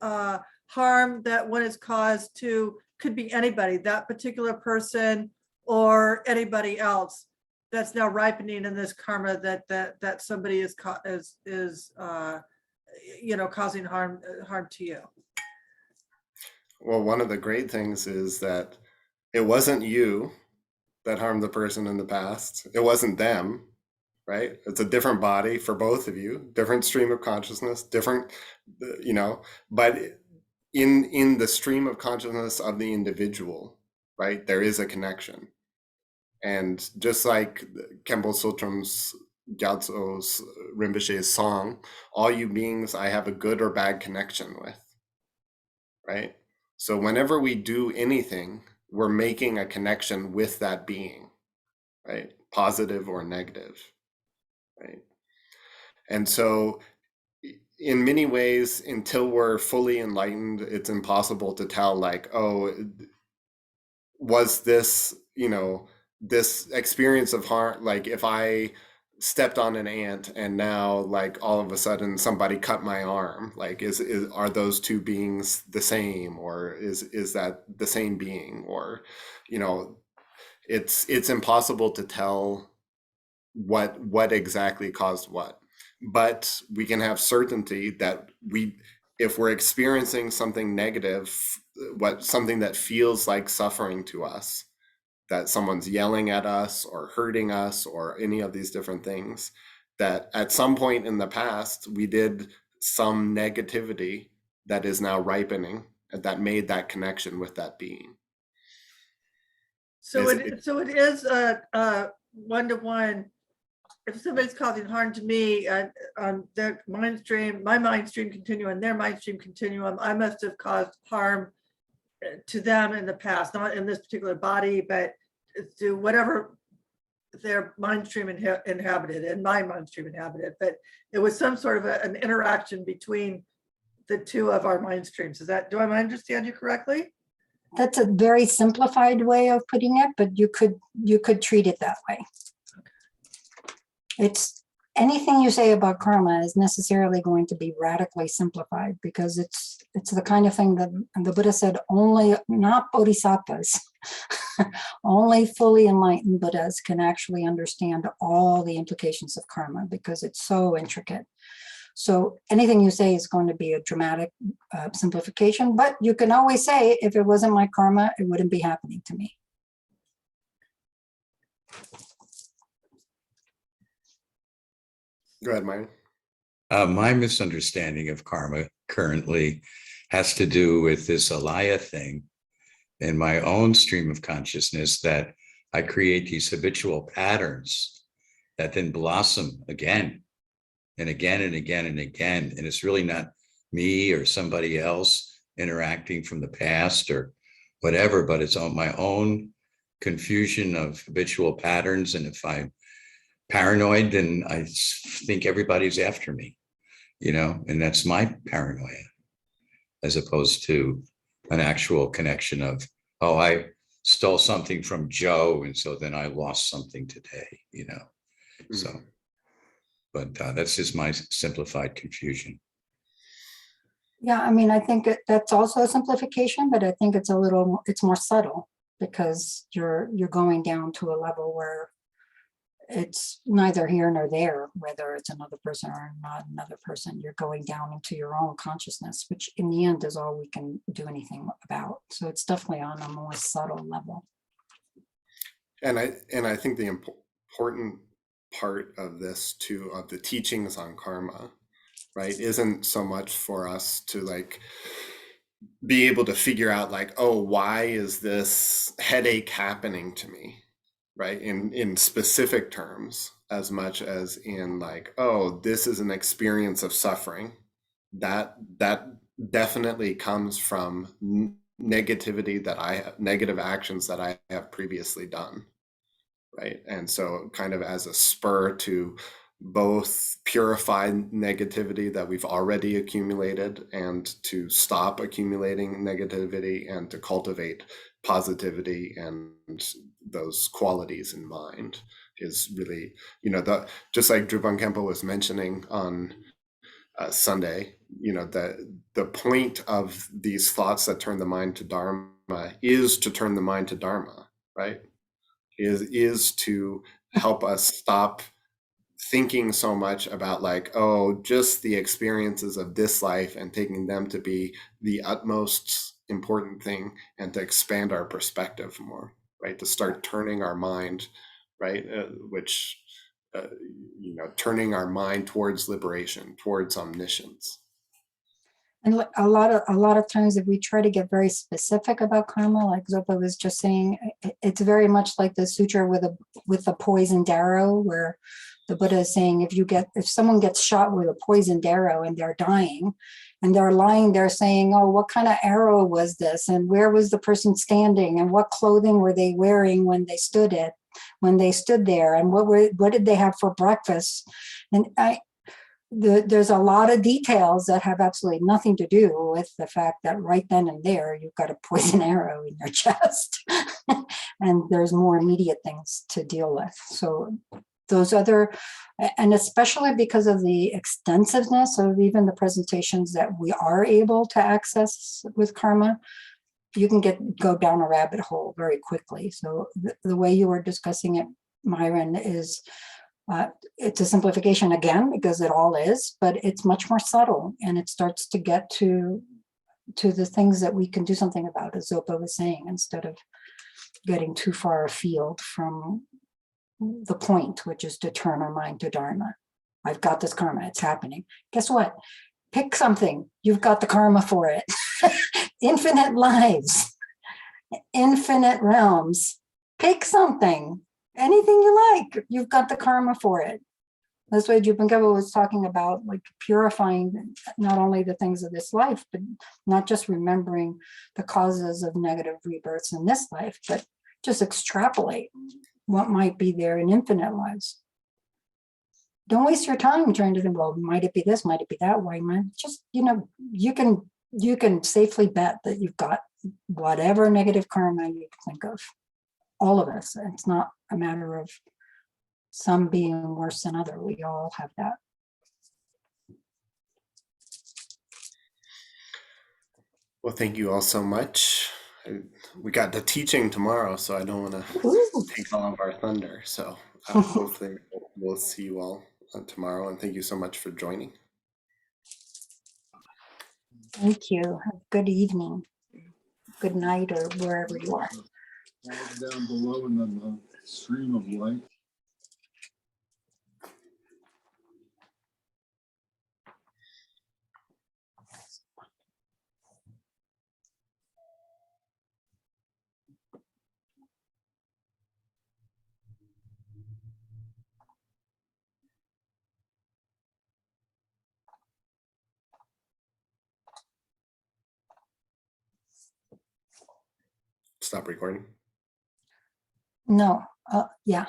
harm that one is caused to, could be anybody, that particular person or anybody else that's now ripening in this karma that somebody is you know, causing harm to you? Well, one of the great things is that it wasn't you that harmed the person in the past. It wasn't them, right? It's a different body for both of you, different stream of consciousness, different, you know, but in the stream of consciousness of the individual, right, there is a connection. And just like Khenpo Sutram's Gyatso's Rinpoche's song, all you beings I have a good or bad connection with, right? So whenever we do anything, we're making a connection with that being, right? Positive or negative, right? And so in many ways, until we're fully enlightened, it's impossible to tell, like, oh, was this, you know, this experience of harm, like if I stepped on an ant and now like all of a sudden somebody cut my arm, like are those two beings the same, or is that the same being? Or, you know, it's impossible to tell what exactly caused what, but we can have certainty that if we're experiencing something negative, something that feels like suffering to us, that someone's yelling at us or hurting us or any of these different things, that at some point in the past we did some negativity that is now ripening, and that made that connection with that being. So it is a one-to-one. If somebody's causing harm to me on their mind stream, my mind stream continuum, their mind stream continuum, I must have caused harm to them in the past, not in this particular body, but to whatever their mind stream inhabited and my mind stream inhabited. But it was some sort of an interaction between the two of our mind streams. Do I understand you correctly? That's a very simplified way of putting it, but you could treat it that way. It's anything you say about karma is necessarily going to be radically simplified, because it's the kind of thing that the Buddha said only, not bodhisattvas, only fully enlightened Buddhas can actually understand all the implications of karma, because it's so intricate. So anything you say is going to be a dramatic simplification, but you can always say, if it wasn't my karma, it wouldn't be happening to me. Go ahead, Myron. My misunderstanding of karma currently has to do with this alaya thing in my own stream of consciousness, that I create these habitual patterns that then blossom again and again and again and again. And it's really not me or somebody else interacting from the past or whatever, but it's on my own confusion of habitual patterns. And if I'm paranoid, then I think everybody's after me, and that's my paranoia, as opposed to an actual connection of, oh, I stole something from Joe, and so then I lost something today, So, but that's just my simplified confusion. Yeah, I mean, I think that's also a simplification, but I think it's more subtle, because you're going down to a level where it's neither here nor there, whether it's another person or not another person. You're going down into your own consciousness, which in the end is all we can do anything about. So it's definitely on a more subtle level. And I think the important part of this too, of the teachings on karma, right, isn't so much for us to like be able to figure out like, oh, why is this headache happening to me, right, in specific terms, as much as in like, oh, this is an experience of suffering that definitely comes from negativity that I have, negative actions that I have previously done, right? And so kind of as a spur to both purify negativity that we've already accumulated and to stop accumulating negativity and to cultivate positivity and those qualities in mind is really, just like Drupon Khenpo was mentioning on Sunday, the point of these thoughts that turn the mind to Dharma is to turn the mind to Dharma, right? Is to help us stop thinking so much about like, oh, just the experiences of this life and taking them to be the utmost important thing, and to expand our perspective more, right? To start turning our mind, right? Turning our mind towards liberation, towards omniscience. And a lot of times, if we try to get very specific about karma, like Zopa was just saying, it's very much like the sutra with the poisoned arrow, where the Buddha is saying, if someone gets shot with a poisoned arrow and they're dying, and they're lying there saying, oh, what kind of arrow was this? And where was the person standing? And what clothing were they wearing when they stood there? And what did they have for breakfast? And there's a lot of details that have absolutely nothing to do with the fact that right then and there, you've got a poison arrow in your chest. And there's more immediate things to deal with. So those and especially because of the extensiveness of even the presentations that we are able to access with karma, you can go down a rabbit hole very quickly. So the way you were discussing it, Myron, is it's a simplification again, because it all is, but it's much more subtle, and it starts to get to the things that we can do something about, as Zopa was saying, instead of getting too far afield from the point, which is to turn our mind to Dharma. I've got this karma, it's happening. Guess what? Pick something. You've got the karma for it. Infinite lives, infinite realms. Pick something. Anything you like, you've got the karma for it. That's why Drupon Khenpo was talking about, like, purifying not only the things of this life, but not just remembering the causes of negative rebirths in this life, but just extrapolate what might be there in infinite lives. Don't waste your time trying to think, well, might it be this, might it be that? Why might just, you can safely bet that you've got whatever negative karma you can think of. All of us. It's not a matter of some being worse than other. We all have that. Well, thank you all so much. We got the teaching tomorrow, so I don't want to take all of our thunder. So hopefully we'll see you all tomorrow. And thank you so much for joining. Thank you. Have a good evening. Good night, or wherever you are. Down below in the stream of light. stop recording? No, yeah,